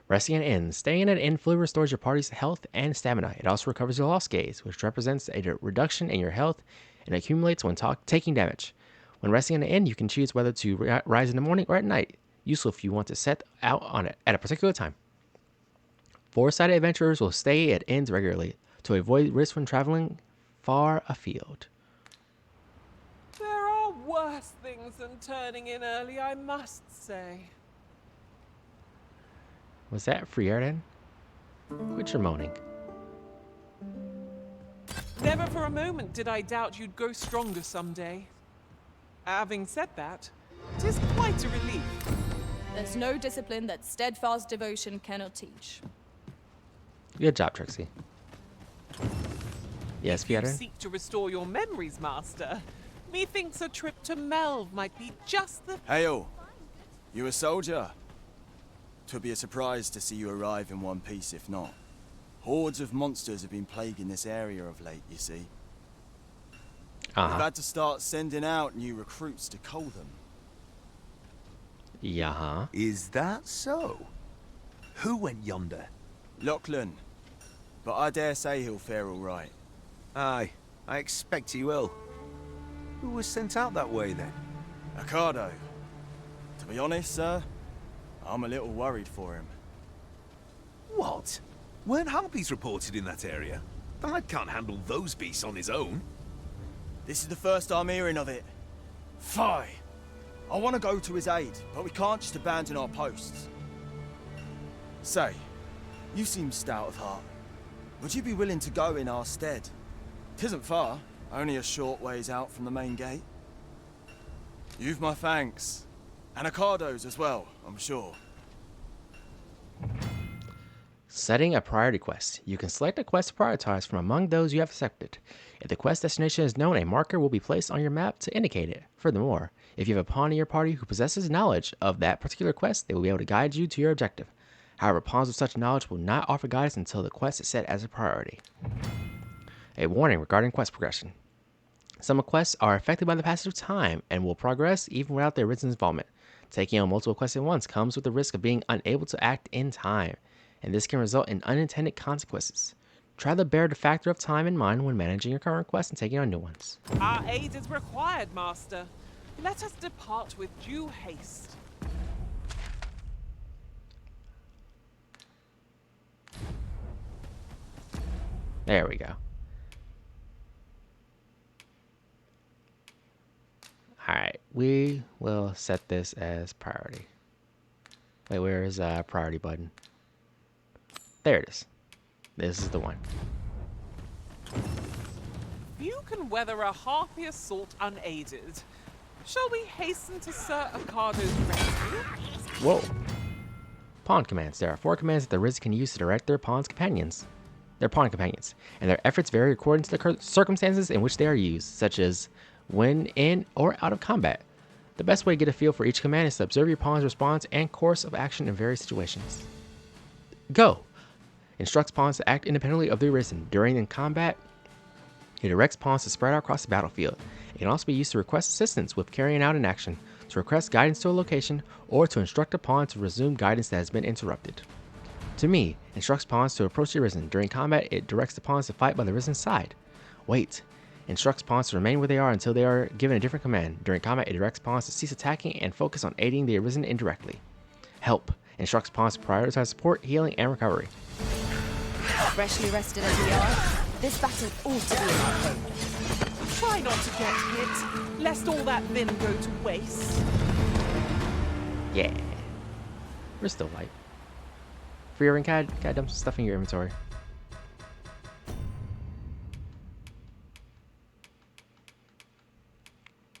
Resting in an inn. Staying in an inn fully restores your party's health and stamina. It also recovers your lost gaze, which represents a reduction in your health and accumulates when taking damage. When resting in an inn, you can choose whether to rise in the morning or at night. Useful if you want to set out on it at a particular time. Foresighted adventurers will stay at inns regularly to avoid risk when traveling far afield. There are worse things than turning in early, I must say. Was that Frierden? Quit your moaning. Never for a moment did I doubt you'd grow stronger someday. Having said that, 'tis quite a relief. There's no discipline that steadfast devotion cannot teach. Good job, Trixie. Yes, If you Frierden? seek to restore your memories, Master, methinks a trip to Melve might be just the... Hail! You a soldier? 'Twould be a surprise to see you arrive in one piece, if not. Hordes of monsters have been plaguing this area of late, you see. We've had to start sending out new recruits to cull them. Yeah. Is that so? Who went yonder? Lachlan. But I dare say he'll fare all right. Aye, I expect he will. Who was sent out that way, then? Ricardo. To be honest, sir, I'm a little worried for him. What? Weren't harpies reported in that area? The lad can't handle those beasts on his own. This is the first I'm hearing of it. Fie! I want to go to his aid, but we can't just abandon our posts. Say, you seem stout of heart. Would you be willing to go in our stead? 'Tisn't far, only a short ways out from the main gate. You've my thanks. And Ricardo's as well, I'm sure. Setting a priority quest. You can select a quest to prioritize from among those you have accepted. If the quest destination is known, a marker will be placed on your map to indicate it. Furthermore, if you have a pawn in your party who possesses knowledge of that particular quest, they will be able to guide you to your objective. However, pawns with such knowledge will not offer guidance until the quest is set as a priority. A warning regarding quest progression. Some quests are affected by the passage of time and will progress even without the Arisen's involvement. Taking on multiple quests at once comes with the risk of being unable to act in time, and this can result in unintended consequences. Try to bear the factor of time in mind when managing your current quests and taking on new ones. Our aid is required, Master. Let us depart with due haste. There we go. Alright, we will set this as priority. Wait, where is priority button? There it is. This is the one. You can weather a harpy assault unaided. Shall we hasten to Sir Akado's rescue? Whoa. Pawn commands. There are 4 commands that the Arisen can use to direct their pawn companions, and their efforts vary according to the circumstances in which they are used, such as when in or out of combat. The best way to get a feel for each command is to observe your pawn's response and course of action in various situations. Go! Instructs pawns to act independently of the Arisen. During combat, it directs pawns to spread out across the battlefield. It can also be used to request assistance with carrying out an action, to request guidance to a location, or to instruct a pawn to resume guidance that has been interrupted. To me, instructs pawns to approach the Arisen. During combat, it directs the pawns to fight by the Arisen's side. Wait. Instructs pawns to remain where they are until they are given a different command. During combat, it directs pawns to cease attacking and focus on aiding the Arisen indirectly. Help. Instructs pawns to prioritize support, healing, and recovery. Freshly rested as we are, this battle ought to be in our favor. Try not to get hit, lest all that vim go to waste. Yeah. We're still light. Freerin, can I dump some stuff in your inventory?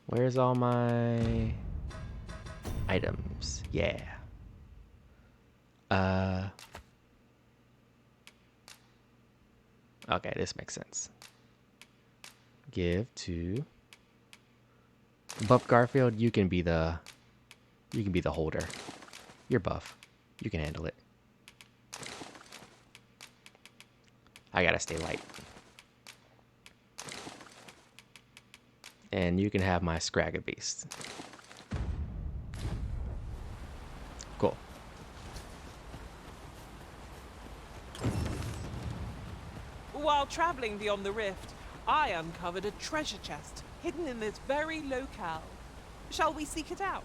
Where's all my items? Yeah. Okay, this makes sense. Give to Buff Garfield. You can be the holder. You're buff. You can handle it. I gotta stay light. And you can have my Scragga Beast. Cool. While traveling beyond the rift, I uncovered a treasure chest hidden in this very locale. Shall we seek it out?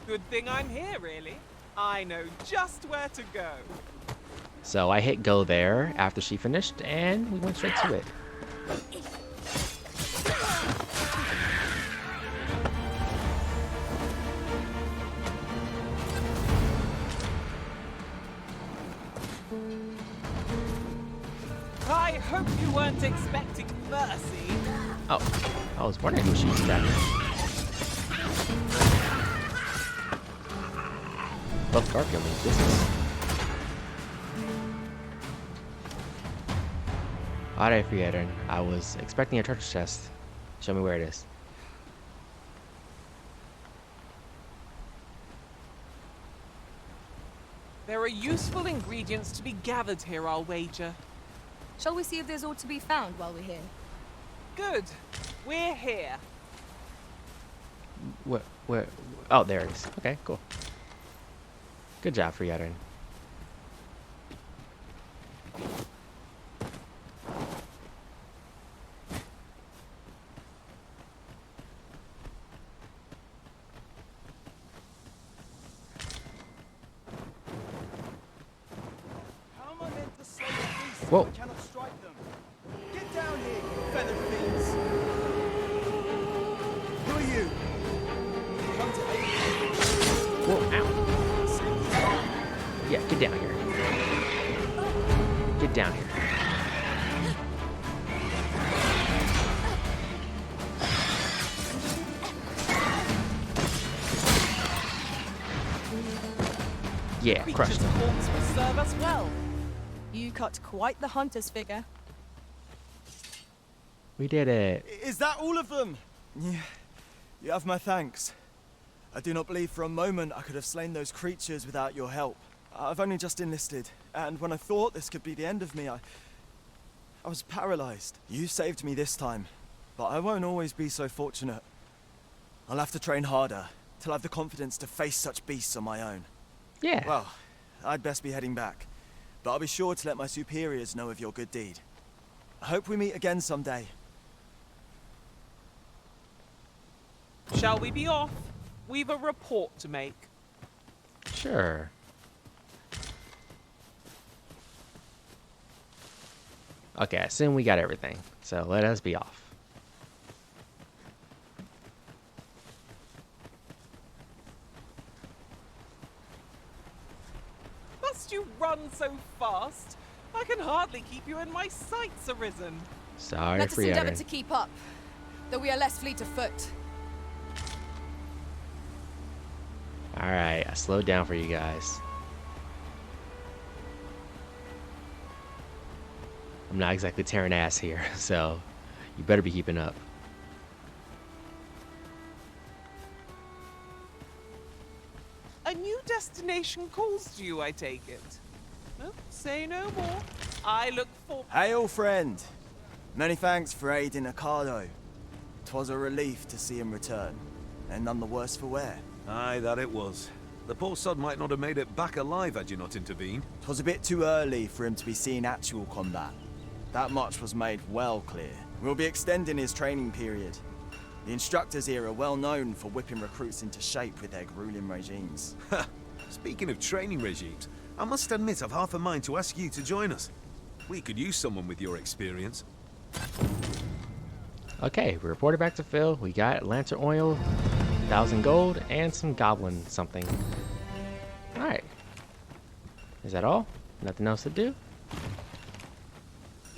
Good thing I'm here, really. I know just where to go. So I hit go there after she finished, and we went straight to it. I hope you weren't expecting mercy. Oh, I was wondering who she was stabbing. Buff Garfield means business. Alright, Freerin. I was expecting a treasure chest. Show me where it is. There are useful ingredients to be gathered here, I'll wager. Shall we see if there's aught to be found while we're here? Good. We're here. Where? Oh, there it is. Okay, cool. Good job, Freerin. How am I meant to slay the beasts if Whoa. I cannot strike them? Get down here, you feathered fiends! Who are you? Come to aid me. Whoa, ow. Yeah, get down here. Get down here. Yeah, crush Creature's them. corpse will serve us well. You cut quite the hunter's figure. We did it. Is that all of them? Yeah, you have my thanks. I do not believe for a moment I could have slain those creatures without your help. I've only just enlisted, and when I thought this could be the end of me, I was paralyzed. You saved me this time, but I won't always be so fortunate. I'll have to train harder, till I have the confidence to face such beasts on my own. Yeah. Well, I'd best be heading back, but I'll be sure to let my superiors know of your good deed. I hope we meet again someday. Shall we be off? We've a report to make. Sure. Okay, I assume we got everything, so let us be off. Must you run so fast? I can hardly keep you in my sights, Arisen. Sorry Let us for endeavor yattering. to keep up, though we are less fleet of foot. Alright, I slowed down for you guys. I'm not exactly tearing ass here, so you better be keeping up. A new destination calls to you, I take it. Well, say no more. I look for... Hail, friend. Many thanks for aiding Ocado. 'Twas a relief to see him return, and none the worse for wear. Aye, that it was. The poor sod might not have made it back alive had you not intervened. 'Twas a bit too early for him to be seeing actual combat. That much was made well clear. We'll be extending his training period. The instructors here are well known for whipping recruits into shape with their grueling regimes. Speaking of training regimes, I must admit I've half a mind to ask you to join us. We could use someone with your experience. Okay, we reported back to Phil. We got lantern oil, 1,000 gold, and some goblin something. Alright. Is that all? Nothing else to do?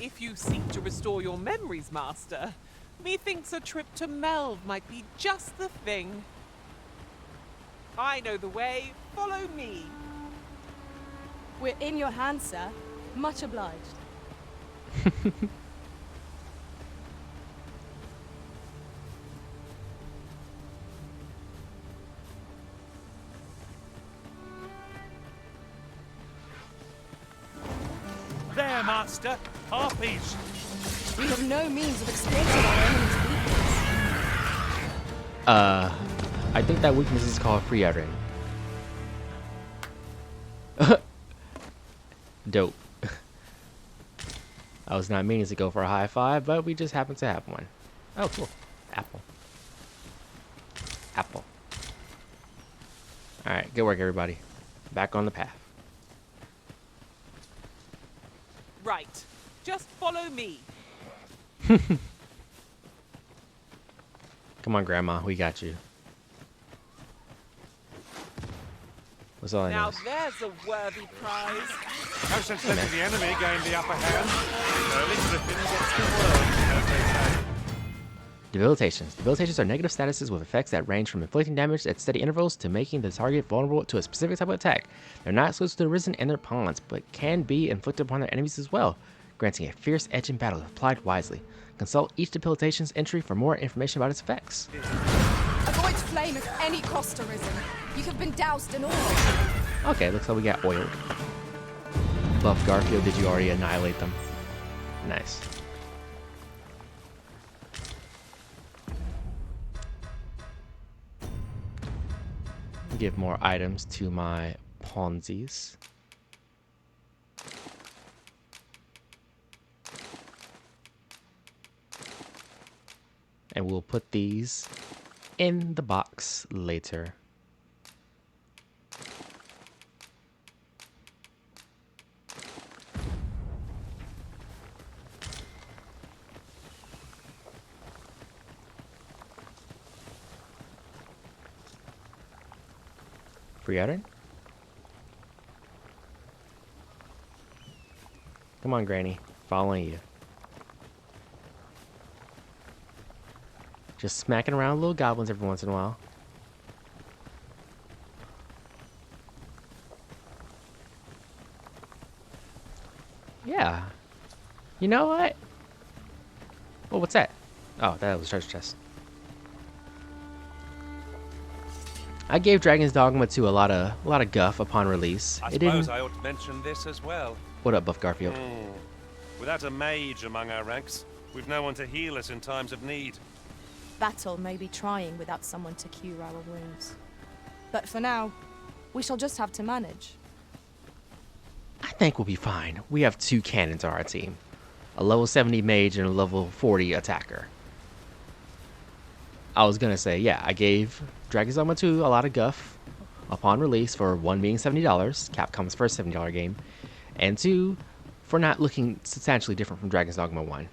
If you seek to restore your memories, Master, methinks a trip to Melve might be just the thing. I know the way. Follow me. We're in your hands, sir. Much obliged. There, Master. Harpies. We have no means of exploiting our enemy's weakness. I think that weakness is called free uttering. Dope. I was not meaning to go for a high five, but we just happened to have one. Oh, cool. Apple. Apple. Alright, good work, everybody. Back on the path. Right. Just follow me. Come on, Grandma. We got you. What's all I Now know? there's a worthy prize. No sense letting the enemy gain the upper hand. Early Griffin gets the word, as they say. Debilitations. Debilitations are negative statuses with effects that range from inflicting damage at steady intervals to making the target vulnerable to a specific type of attack. They're not exclusive to the Arisen and their pawns, but can be inflicted upon their enemies as well, granting a fierce edge in battle if applied wisely. Consult each debilitation's entry for more information about its effects. Avoid flame at any cost, Arisen. You have been doused in oil. Okay, looks like we got oiled. Buff Garfield, did you already annihilate them? Nice. Give more items to my Ponzi's. And we'll put these in the box later. Free outing? Come on, Granny. Following you. Just smacking around little goblins every once in a while. You know what? Oh, what's that? Oh, that was a treasure chest. I gave Dragon's Dogma 2 a lot of guff upon release. I It suppose didn't. I ought to mention this as well. What up, Buff Garfield? Without a mage among our ranks, we've no one to heal us in times of need. Battle may be trying without someone to cure our wounds. But for now, we shall just have to manage. I think we'll be fine. We have 2 cannons on our team. A level 70 mage and a level 40 attacker. I was gonna say, yeah, I gave Dragon's Dogma 2 a lot of guff upon release for 1 being $70, Capcom's first $70 game, and 2 for not looking substantially different from Dragon's Dogma 1.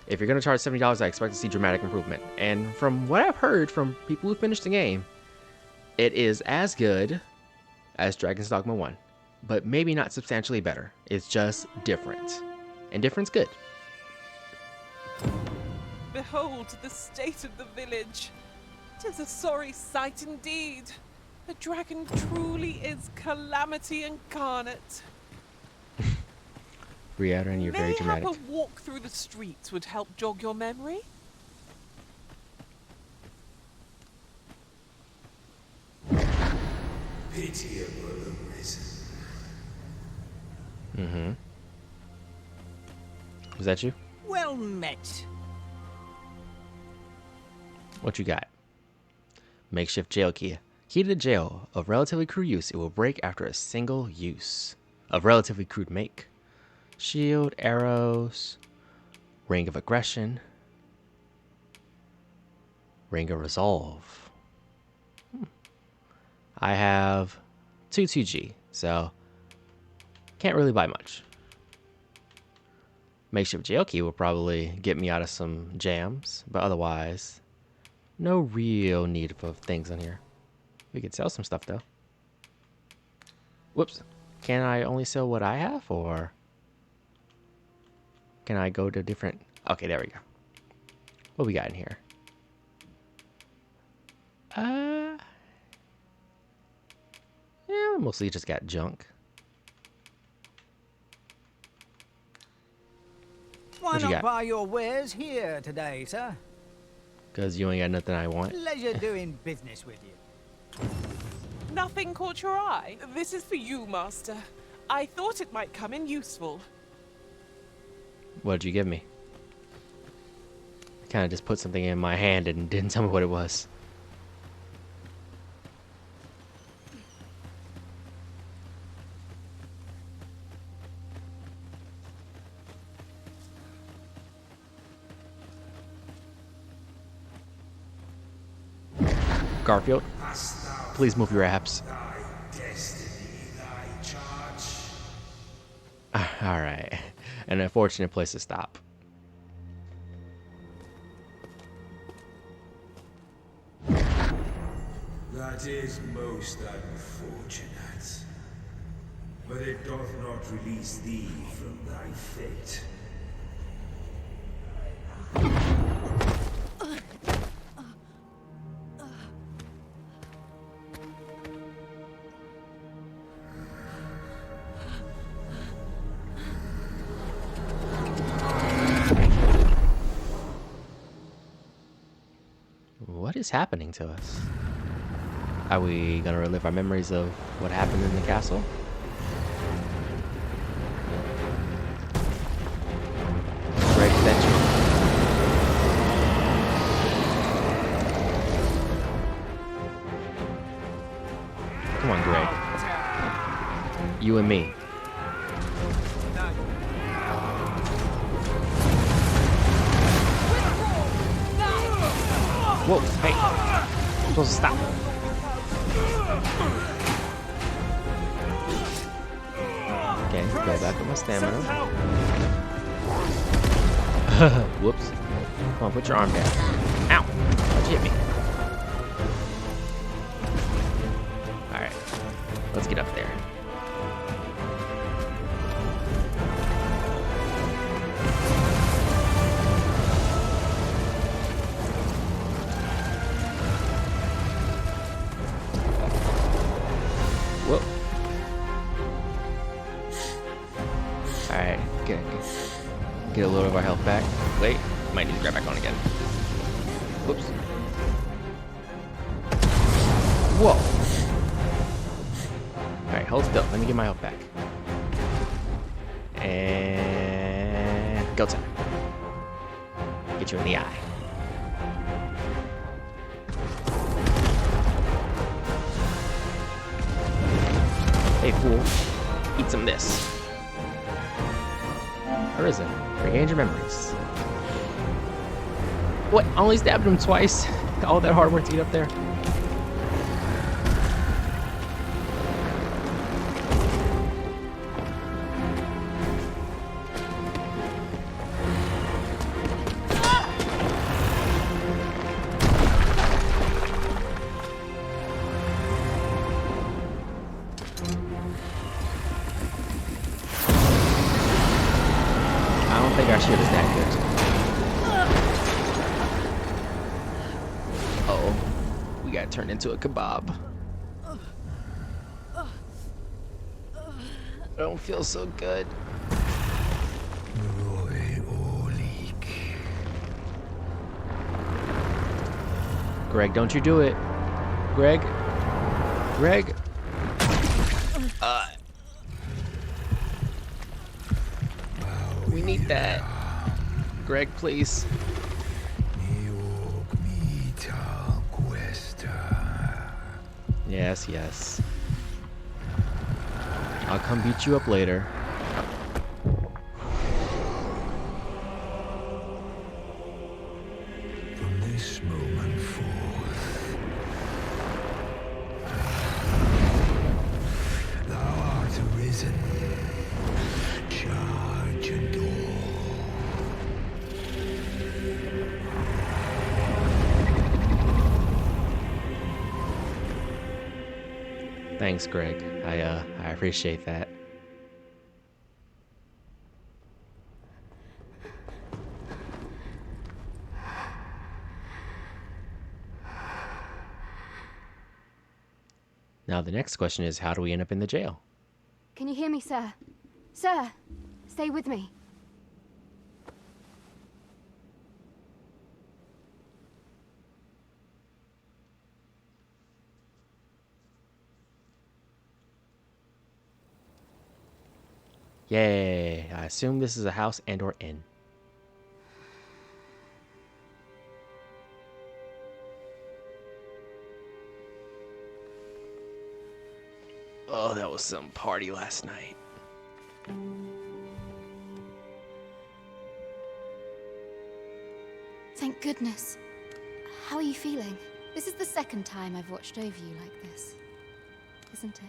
If you're gonna charge $70, I expect to see dramatic improvement. And from what I've heard from people who finished the game, it is as good as Dragon's Dogma 1, but maybe not substantially better. It's just different. And different's good. Behold the state of the village. 'Tis a sorry sight indeed. The dragon truly is calamity incarnate. Brianna, and you're very dramatic. Mayhap a walk through the streets would help jog your memory? Pitiable Arisen. Mm-hmm. Was that you? Well met. What you got? Makeshift jail key. Key to the jail. Of relatively crude use, it will break after a single use. Of relatively crude make. Shield, arrows, ring of aggression, ring of resolve. I have 2G, so can't really buy much. Makeshift jail key will probably get me out of some jams, but otherwise, no real need for things in here. We could sell some stuff though. Whoops. Can I only sell what I have, or can I go to different? Okay, there we go. What we got in here? Yeah, mostly just got junk. Why What you not got? buy your wares here today, sir? Cause you ain't got nothing I want. Pleasure doing business with you. Nothing caught your eye? This is for you, Master. I thought it might come in useful. What'd you give me? Kind of just put something in my hand and didn't tell me what it was. Garfield, please move your abs. Alright. An unfortunate place to stop. That is most unfortunate. But it doth not release thee from thy fate. What is happening to us? Are we gonna relive our memories of what happened in the castle? Greg, is that you? Come on, Greg. You and me. Whoa, hey. I'm supposed to stop. Okay, go back with my stamina. Whoops. Come on, put your arm down. Ow! Why'd you hit me? Alright. Let's get up there. Whoop. Alright. back. Wait, might need to grab back on again. Whoops. Whoa. Alright, hold still. Let me get my health back. And go time. Get you in the eye. Hey, fool. Eat some of this. Arisen, regain your memories. What? I only stabbed him twice? All that hard work to get up there? I don't think our shit is that good. Uh-oh. We got turned into a kebab. I don't feel so good. Greg, don't you do it. Greg. Greg. We need that. Greg, please. Yes, yes. I'll come beat you up later. From this moment forth, thou art arisen. Charge and all. Thanks, Greg. I appreciate that. Now the next question is, how do we end up in the jail? Can you hear me, sir? Sir, stay with me. Yay! I assume this is a house and or inn. Oh, that was some party last night. Thank goodness. How are you feeling? This is the second time I've watched over you like this, isn't it?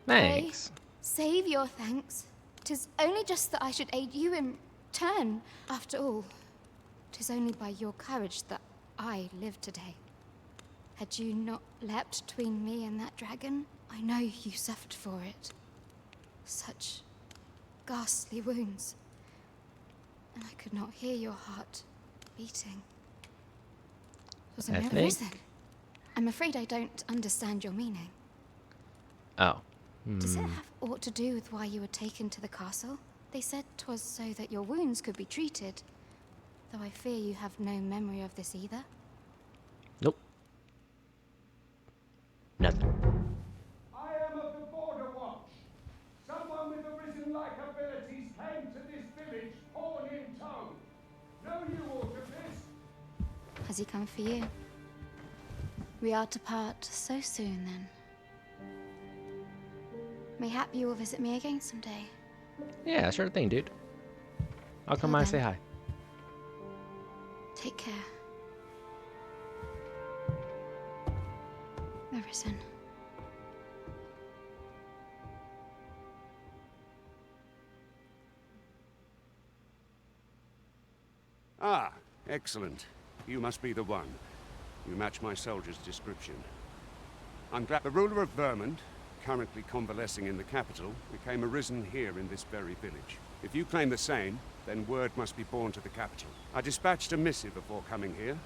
Thanks. Save your thanks. 'Tis only just that I should aid you in turn. After all, 'tis only by your courage that I live today. Had you not leapt between me and that dragon, I know you suffered for it. Such ghastly wounds. And I could not hear your heart beating. Was a Arisen. I'm afraid I don't understand your meaning. Oh. Does it have aught to do with why you were taken to the castle? They said 'twas so that your wounds could be treated. Though I fear you have no memory of this either. Nope. Nothing. I am of the Border Watch. Someone with Arisen-like abilities came to this village, horn in tow. Know you aught of this? Has he come for you? We are to part so soon, then. Mayhap you will visit me again someday. Yeah, sure thing, dude. I'll come by and say hi. Take care. Arisen. Ah, excellent. You must be the one. You match my soldier's description. I'm glad the ruler of Vermont, currently convalescing in the capital, became arisen here in this very village. If you claim the same, then word must be borne to the capital. I dispatched a missive before coming here,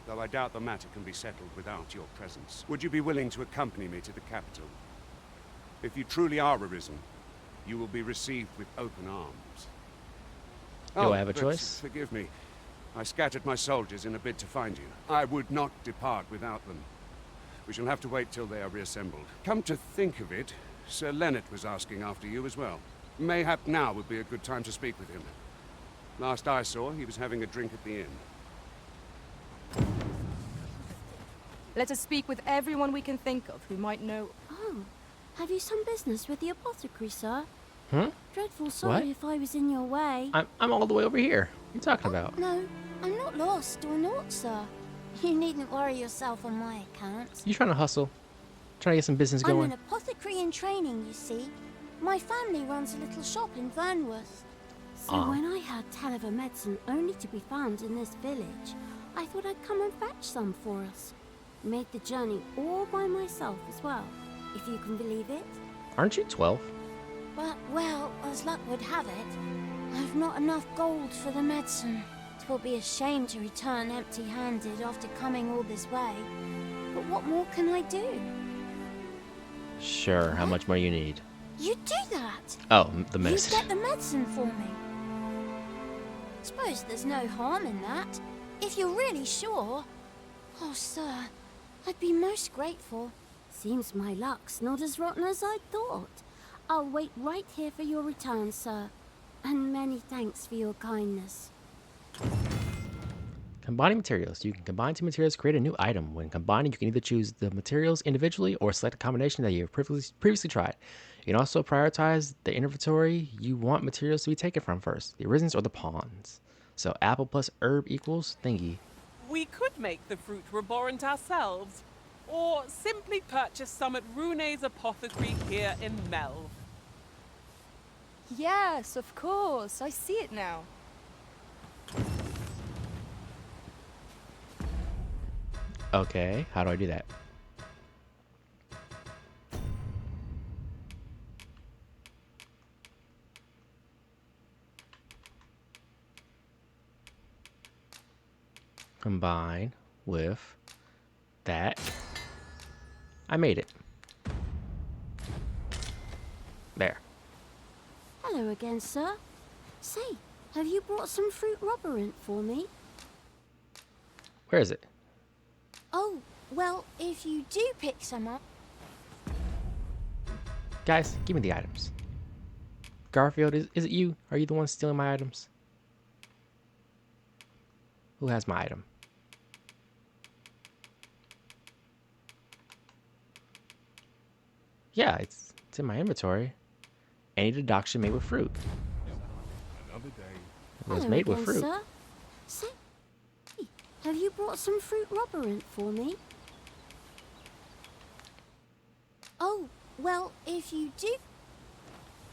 though I doubt the matter can be settled without your presence. Would you be willing to accompany me to the capital? If you truly are arisen, you will be received with open arms. Do I have a but choice? Forgive me. I scattered my soldiers in a bid to find you. I would not depart without them. We shall have to wait till they are reassembled. Come to think of it, Sir Leonard was asking after you as well. Mayhap now would be a good time to speak with him. Last I saw, he was having a drink at the inn. Let us speak with everyone we can think of who might know. Oh, have you some business with the apothecary, sir? Hmm? Dreadful sorry What? if I was in your way. I'm all the way over here. What are you talking about? No, I'm not lost or naught, sir. You needn't worry yourself on my account. You trying to hustle? Trying to get some business I'm going? an apothecary in training, you see. My family runs a little shop in Vernworth. So when I heard tell of a medicine only to be found in this village, I thought I'd come and fetch some for us. Made the journey all by myself as well, if you can believe it. Aren't you 12? But, well, as luck would have it, I've not enough gold for the medicine. 'Twill be a shame to return empty-handed after coming all this way. But what more can I do? Sure, how much more you need? You'd do that! Oh, the You'd medicine. get the medicine for me. Suppose there's no harm in that, if you're really sure. Oh, sir, I'd be most grateful. Seems my luck's not as rotten as I thought. I'll wait right here for your return, sir. And many thanks for your kindness. Combining materials. You can combine two materials to create a new item. When combining, you can either choose the materials individually or select a combination that you have previously tried. You can also prioritize the inventory you want materials to be taken from first, the Arisens or the pawns. So apple plus herb equals thingy. We could make the fruit reborant ourselves, or simply purchase some at Rune's apothecary here in Melv. Yes, of course. I see it now. Okay, how do I do that? Combine with that. I made it. There. Hello again, sir. Say, have you brought some fruit roborant for me? Where is it? Oh, well, if you do pick some up... Guys, give me the items. Garfield, is it you? Are you the one stealing my items? Who has my item? Yeah, it's in my inventory. Any deduction made with fruit. Another day. It was Hello made with again, fruit. Sir. Say, have you brought some fruit roborant for me? Oh, well, if you do...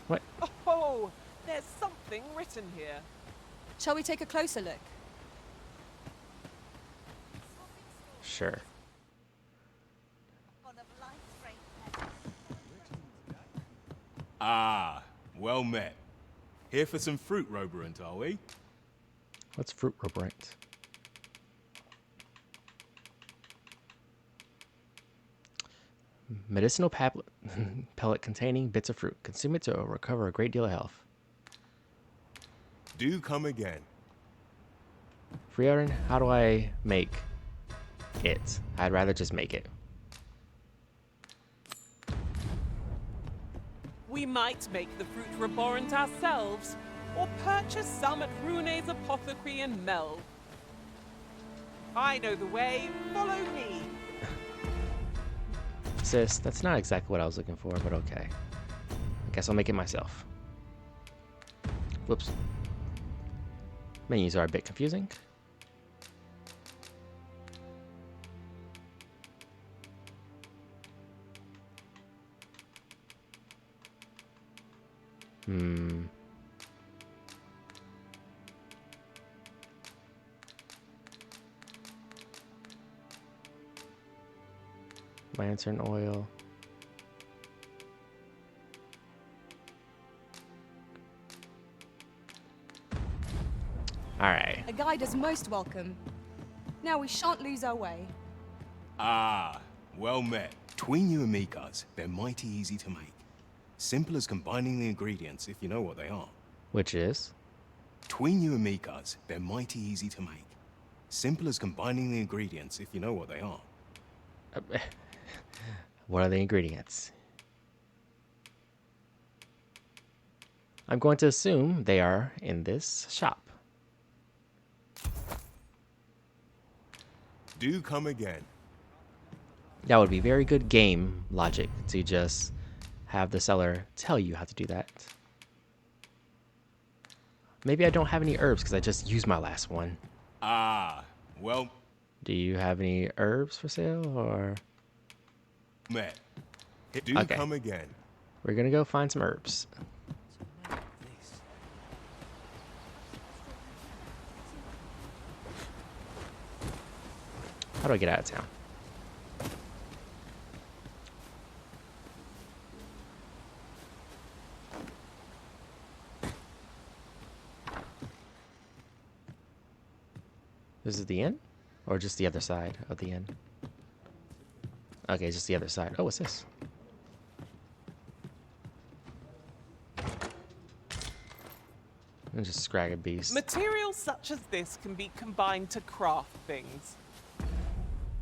What? Oh, there's something written here. Shall we take a closer look? Sure. Ah, well met. Here for some fruit roborant, are we? What's fruit roborant? Medicinal pellet containing bits of fruit. Consume it to recover a great deal of health. Do come again. Friorin, how do I make it? I'd rather just make it. We might make the fruit reborant ourselves, or purchase some at Rune's apothecary in Melv. I know the way, follow me. Sis, that's not exactly what I was looking for, but okay. I guess I'll make it myself. Whoops. Menus are a bit confusing. Lantern oil. Alright. A guide is most welcome. Now we shan't lose our way. Ah, well met. Between you and me, cuz, they're mighty easy to make. Simple as combining the ingredients if you know what they are. Which is? Between you and me, cuz, they're mighty easy to make. Simple as combining the ingredients, if you know what they are. What are the ingredients? I'm going to assume they are in this shop. Do come again. That would be very good game logic to just have the seller tell you how to do that. Maybe I don't have any herbs because I just used my last one. Ah, well. Do you have any herbs for sale or? Met. Do Okay. come again. We're gonna go find some herbs. How do I get out of town? This is the inn? Or just the other side of the inn? Okay, just the other side. Oh, what's this? Just scragged beast. Materials such as this can be combined to craft things.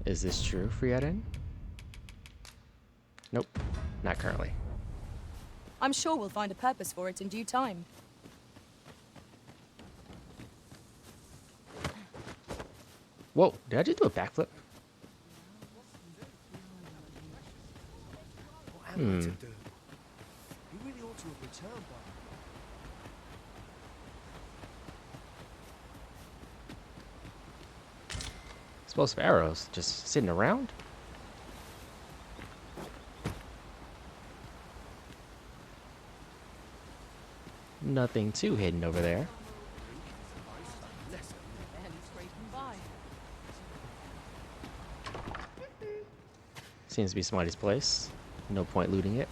Is this true, Frieden? Nope, not currently. I'm sure we'll find a purpose for it in due time. Whoa, did I just do a backflip? What am I to do? You really ought to have returned by Explosive arrows just sitting around? Nothing too hidden over there. Seems to be somebody's place. No point looting it.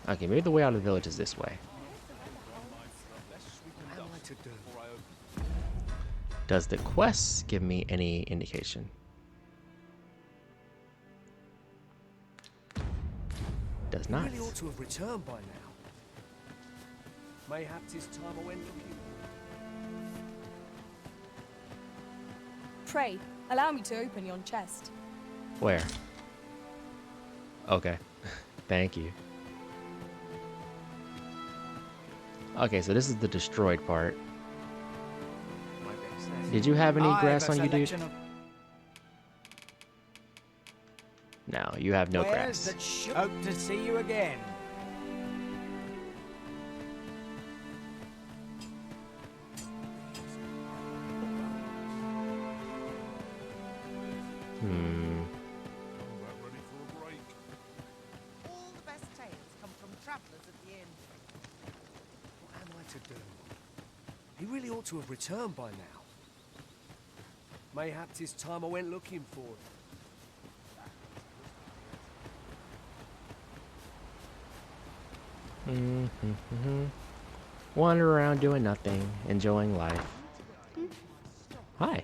Okay, maybe the way out of the village is this way. What am I to do? Does the quest give me any indication? Does not. You really ought to have returned by now. Mayhap 'tis time I went looking. Pray, allow me to open yon chest. Where? Okay. Thank you. Okay, so this is the destroyed part. Did you have any grass on you, dude? No, you have no grass. Hope to see you again. All the best tales come from travelers at the inn. What am I to do? He really ought to have returned by now. Mayhap 'tis time I went looking for him. Wander around doing nothing, enjoying life. Hi.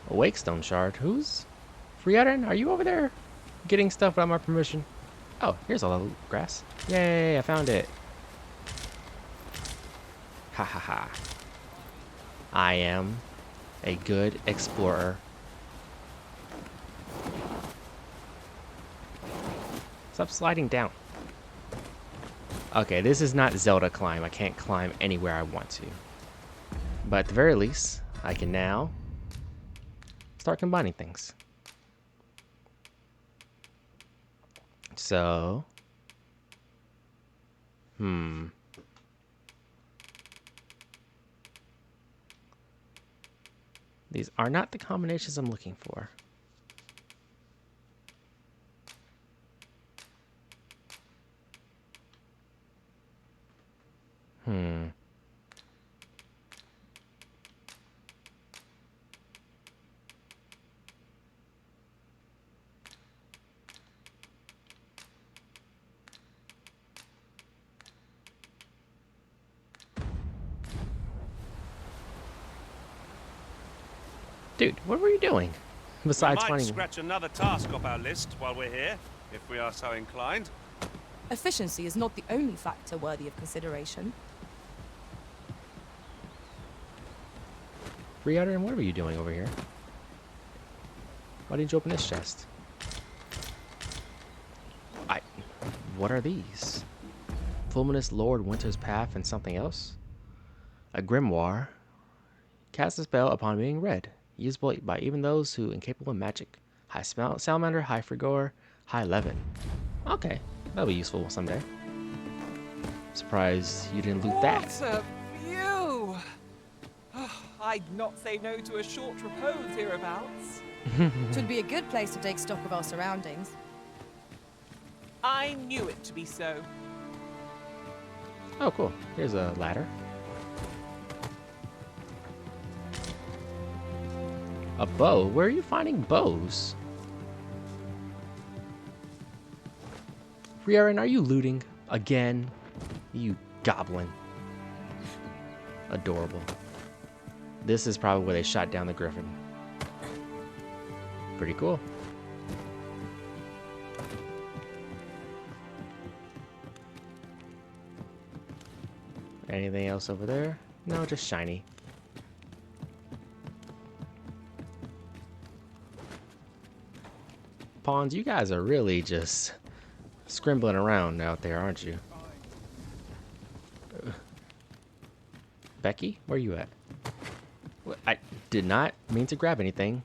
A Wakestone shard. Who's? Frieden, are you over there getting stuff without my permission? Oh, here's all the grass. Yay, I found it. Ha ha ha. I am a good explorer. Stop sliding down. Okay, this is not Zelda climb. I can't climb anywhere I want to. But at the very least, I can now start combining things. So, these are not the combinations I'm looking for. Dude, what were you doing? Besides we might finding... scratch another task off our list while we're here, if we are so inclined. Efficiency is not the only factor worthy of consideration. Arisen, what were you doing over here? Why didn't you open this chest? What are these? Fulminous Lord Winter's Path and something else? A grimoire. Cast a spell upon being read. Usable by even those who incapable of magic. High Salamander, High Frigor, High Levin. Okay, that'll be useful someday. Surprised you didn't loot that. What a view! I'd not say no to a short repose hereabouts. Should be a good place to take stock of our surroundings. I knew it to be so. Oh, cool. Here's a ladder. A bow? Where are you finding bows? Arisen, are you looting again? You goblin. Adorable. This is probably where they shot down the griffin. Pretty cool. Anything else over there? No, just shiny. Pawns, you guys are really just scribbling around out there, aren't you? Becky, where you at? I did not mean to grab anything.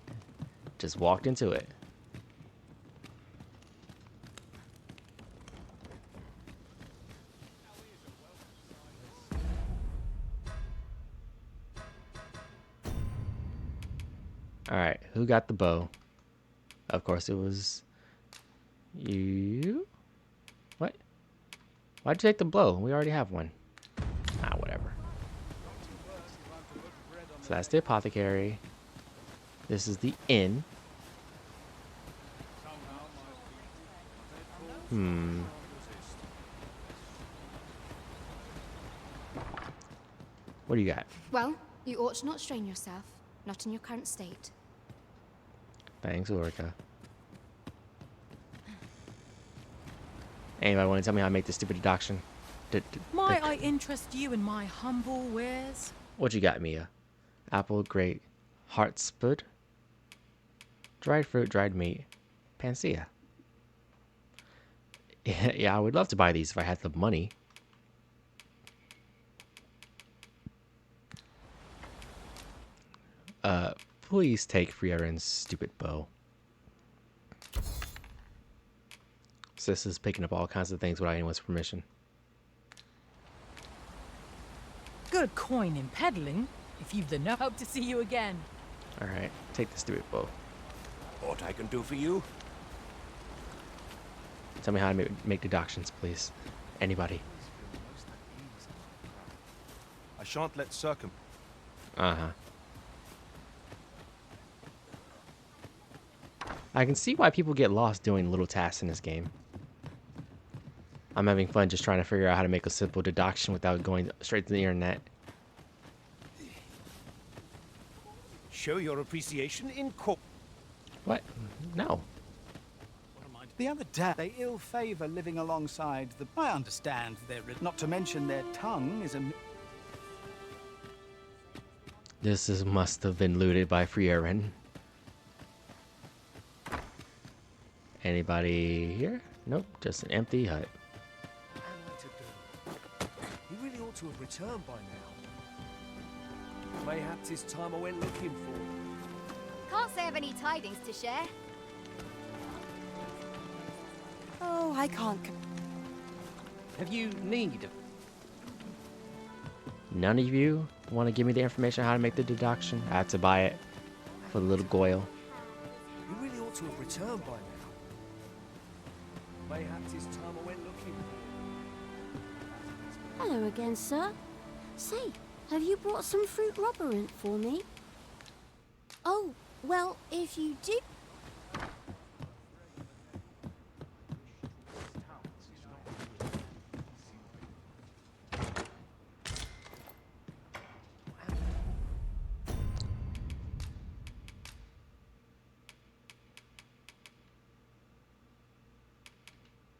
Just walked into it. Alright, who got the bow? Of course it was you. What? Why'd you take the blow? We already have one. Ah, whatever. So that's the apothecary. This is the inn. What do you got? Well, you ought not strain yourself, not in your current state. Thanks, Ulrika. Anybody want to tell me how to make this stupid deduction? Might I interest you in my humble wares? What you got, Mia? Apple, grape, heartspud, dried fruit, dried meat, panacea. Yeah, I would love to buy these if I had the money. Please take Frierin's stupid bow. Sis is picking up all kinds of things without anyone's permission. Good coin in peddling, if you've the nerve. Hope to see you again. Alright, take the stupid bow. What I can do for you? Tell me how to make deductions, please. Anybody. I shan't let circum... Uh-huh. I can see why people get lost doing little tasks in this game. I'm having fun just trying to figure out how to make a simple deduction without going straight to the internet. Show your appreciation in court. What? No. The other day, they ill favor living alongside the... I understand they're... Not to mention their tongue is a... This must have been looted by Frieren. Anybody here? Nope, just an empty hut. What am I to do? He really ought to have returned by now. Mayhap 'tis time I went looking for. Can't say I've any tidings to share. Oh, I can't... Have you need? None of you want to give me the information on how to make the deduction? I have to buy it for the little Goyle. He really ought to have returned by now. Mayhap 'tis time I went looking for. Hello again, sir. Say, have you brought some fruit robberant for me? Oh, well, if you do...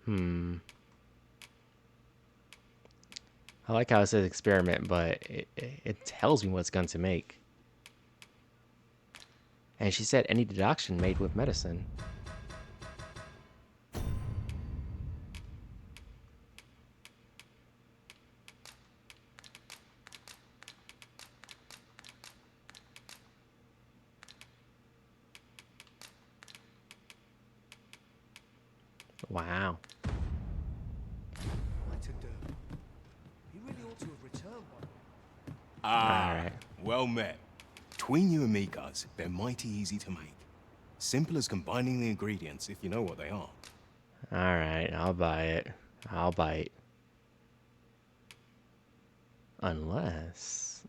I like how it says experiment, but it tells me what it's going to make. And she said any deduction made with medicine. Wow. What to do? He really ought to have returned by now. Ah, Alright. well met. Between you and me, guys, they're mighty easy to make. Simple as combining the ingredients if you know what they are. Alright, I'll buy it. I'll bite. Unless...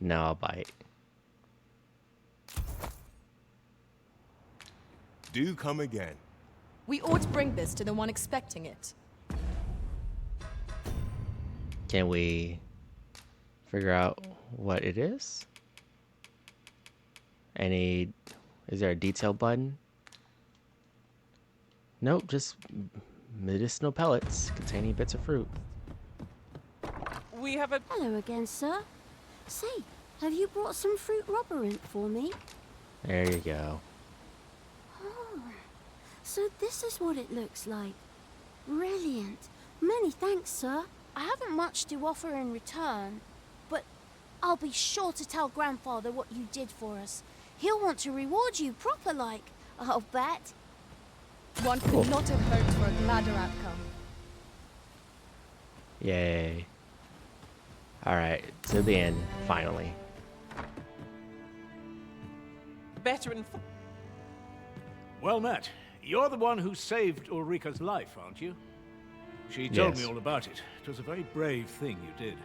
no, I'll bite. Do come again. We ought to bring this to the one expecting it. Can we figure out what it is? Is there a detail button? Nope, just medicinal pellets containing bits of fruit. We have a... Hello again, sir. Say, have you brought some fruit robberant for me? There you go. Oh, so this is what it looks like. Brilliant. Many thanks, sir. I haven't much to offer in return, but I'll be sure to tell Grandfather what you did for us. He'll want to reward you proper like, I'll bet. One could not have hoped for a gladder outcome. Yay. Alright, to the end, finally. better and... Well met. You're the one who saved Ulrika's life, aren't you? She told me all about it. It was a very brave thing you did.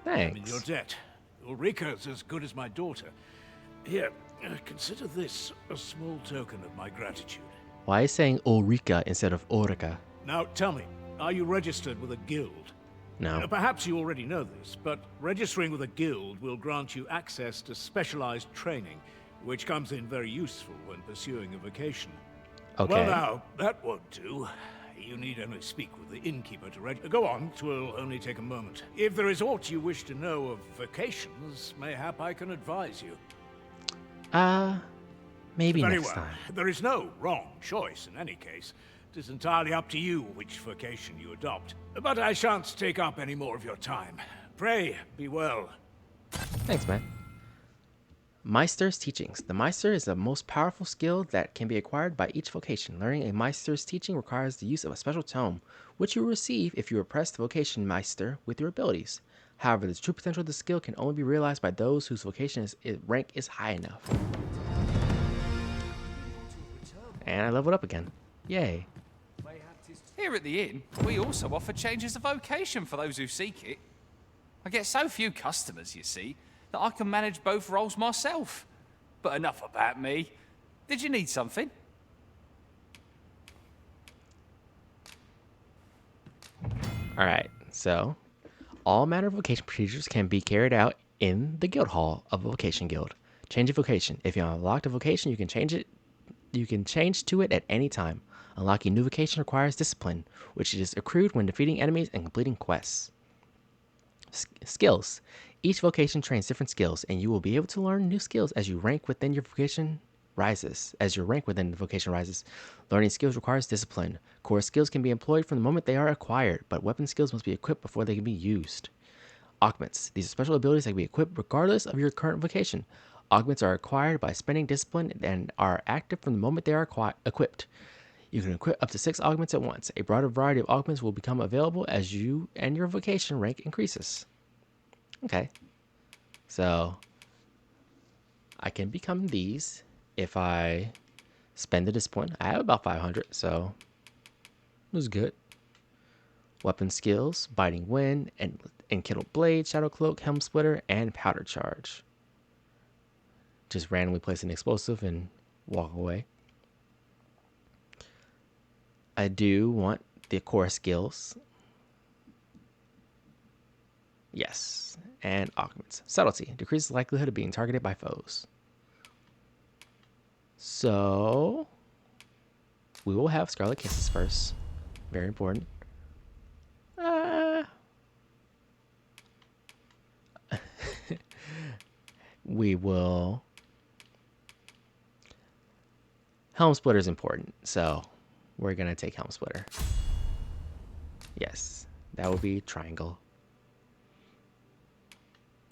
Thanks. I'm in your debt. Ulrika's as good as my daughter. Here, consider this a small token of my gratitude. Why are you saying Ulrika instead of Ulrika? Now, tell me, are you registered with a guild? No. Perhaps you already know this, but registering with a guild will grant you access to specialized training, which comes in very useful when pursuing a vocation. Okay. Well, now, that won't do. You need only speak with the innkeeper to Go on, 'twill only take a moment. If there is aught you wish to know of vocations, mayhap I can advise you. Maybe Very next well. time. There is no wrong choice in any case. It is entirely up to you which vocation you adopt. But I shan't take up any more of your time. Pray, be well. Thanks, man. Meister's teachings. The Meister is the most powerful skill that can be acquired by each vocation. Learning a Meister's teaching requires the use of a special tome, which you will receive if you impress the vocation Meister with your abilities. However, the true potential of the skill can only be realized by those whose vocation rank is high enough. And I leveled up again. Yay. Here at the inn, we also offer changes of vocation for those who seek it. I get so few customers, you see, that I can manage both roles myself. But enough about me. Did you need something? Alright, so all manner of vocation procedures can be carried out in the guild hall of a vocation guild. Change of vocation. If you unlocked a vocation, you can change to it at any time. Unlocking new vocation requires discipline, which is accrued when defeating enemies and completing quests. Skills. Each vocation trains different skills, and you will be able to learn new skills as your rank within your vocation rises. Learning skills requires discipline. Core skills can be employed from the moment they are acquired, but weapon skills must be equipped before they can be used. Augments. These are special abilities that can be equipped regardless of your current vocation. Augments are acquired by spending discipline and are active from the moment they are equipped. You can equip up to 6 augments at once. A broader variety of augments will become available as you and your vocation rank increases. Okay. So, I can become these if I spend the discipline. I have about 500, so it was good. Weapon skills, Biting Wind, and Enkindled Blade, Shadow Cloak, Helm Splitter, and Powder Charge. Just randomly place an explosive and walk away. I do want the core skills. Yes. And augments. Subtlety. Decreases the likelihood of being targeted by foes. So, we will have Scarlet Kisses first. Very important. We will... Helm Splitter is important, so we're going to take Helm Splitter. Yes, that will be triangle.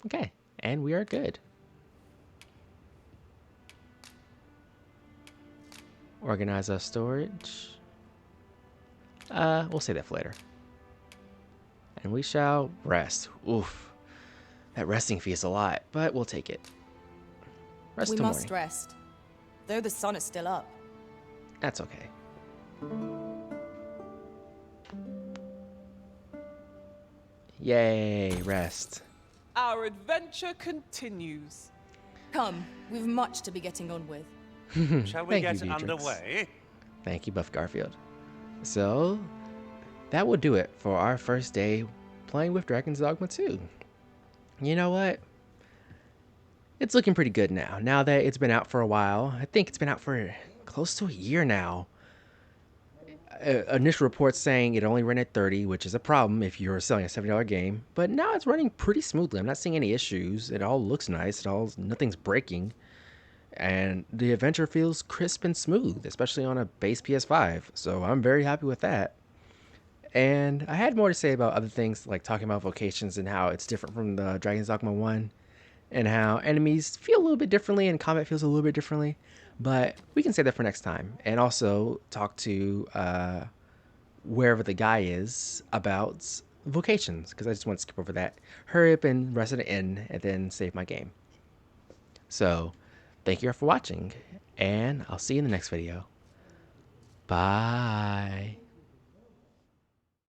Okay, and we are good. Organize our storage. We'll say that for later. And we shall rest. Oof. That resting fee is a lot, but we'll take it. Rest We till must morning. rest, though the sun is still up. That's okay. Yay, rest. Our adventure continues. Come, we've much to be getting on with. Shall we Thank get you, Beatrix. underway? Thank you, Buff Garfield. So, that will do it for our first day playing with Dragon's Dogma 2. You know what? It's looking pretty good now. Now that it's been out for a while. I think it's been out for close to a year now. Initial reports saying it only ran at 30, which is a problem if you're selling a $70 game. But now it's running pretty smoothly. I'm not seeing any issues. It all looks nice. Nothing's breaking. And the adventure feels crisp and smooth, especially on a base PS5. So I'm very happy with that. And I had more to say about other things, like talking about vocations and how it's different from the Dragon's Dogma 1. And how enemies feel a little bit differently and combat feels a little bit differently. But we can say that for next time. And also talk to wherever the guy is about vocations, because I just want to skip over that. Hurry up and rest at an inn and then save my game. So, thank you all for watching, and I'll see you in the next video. Bye.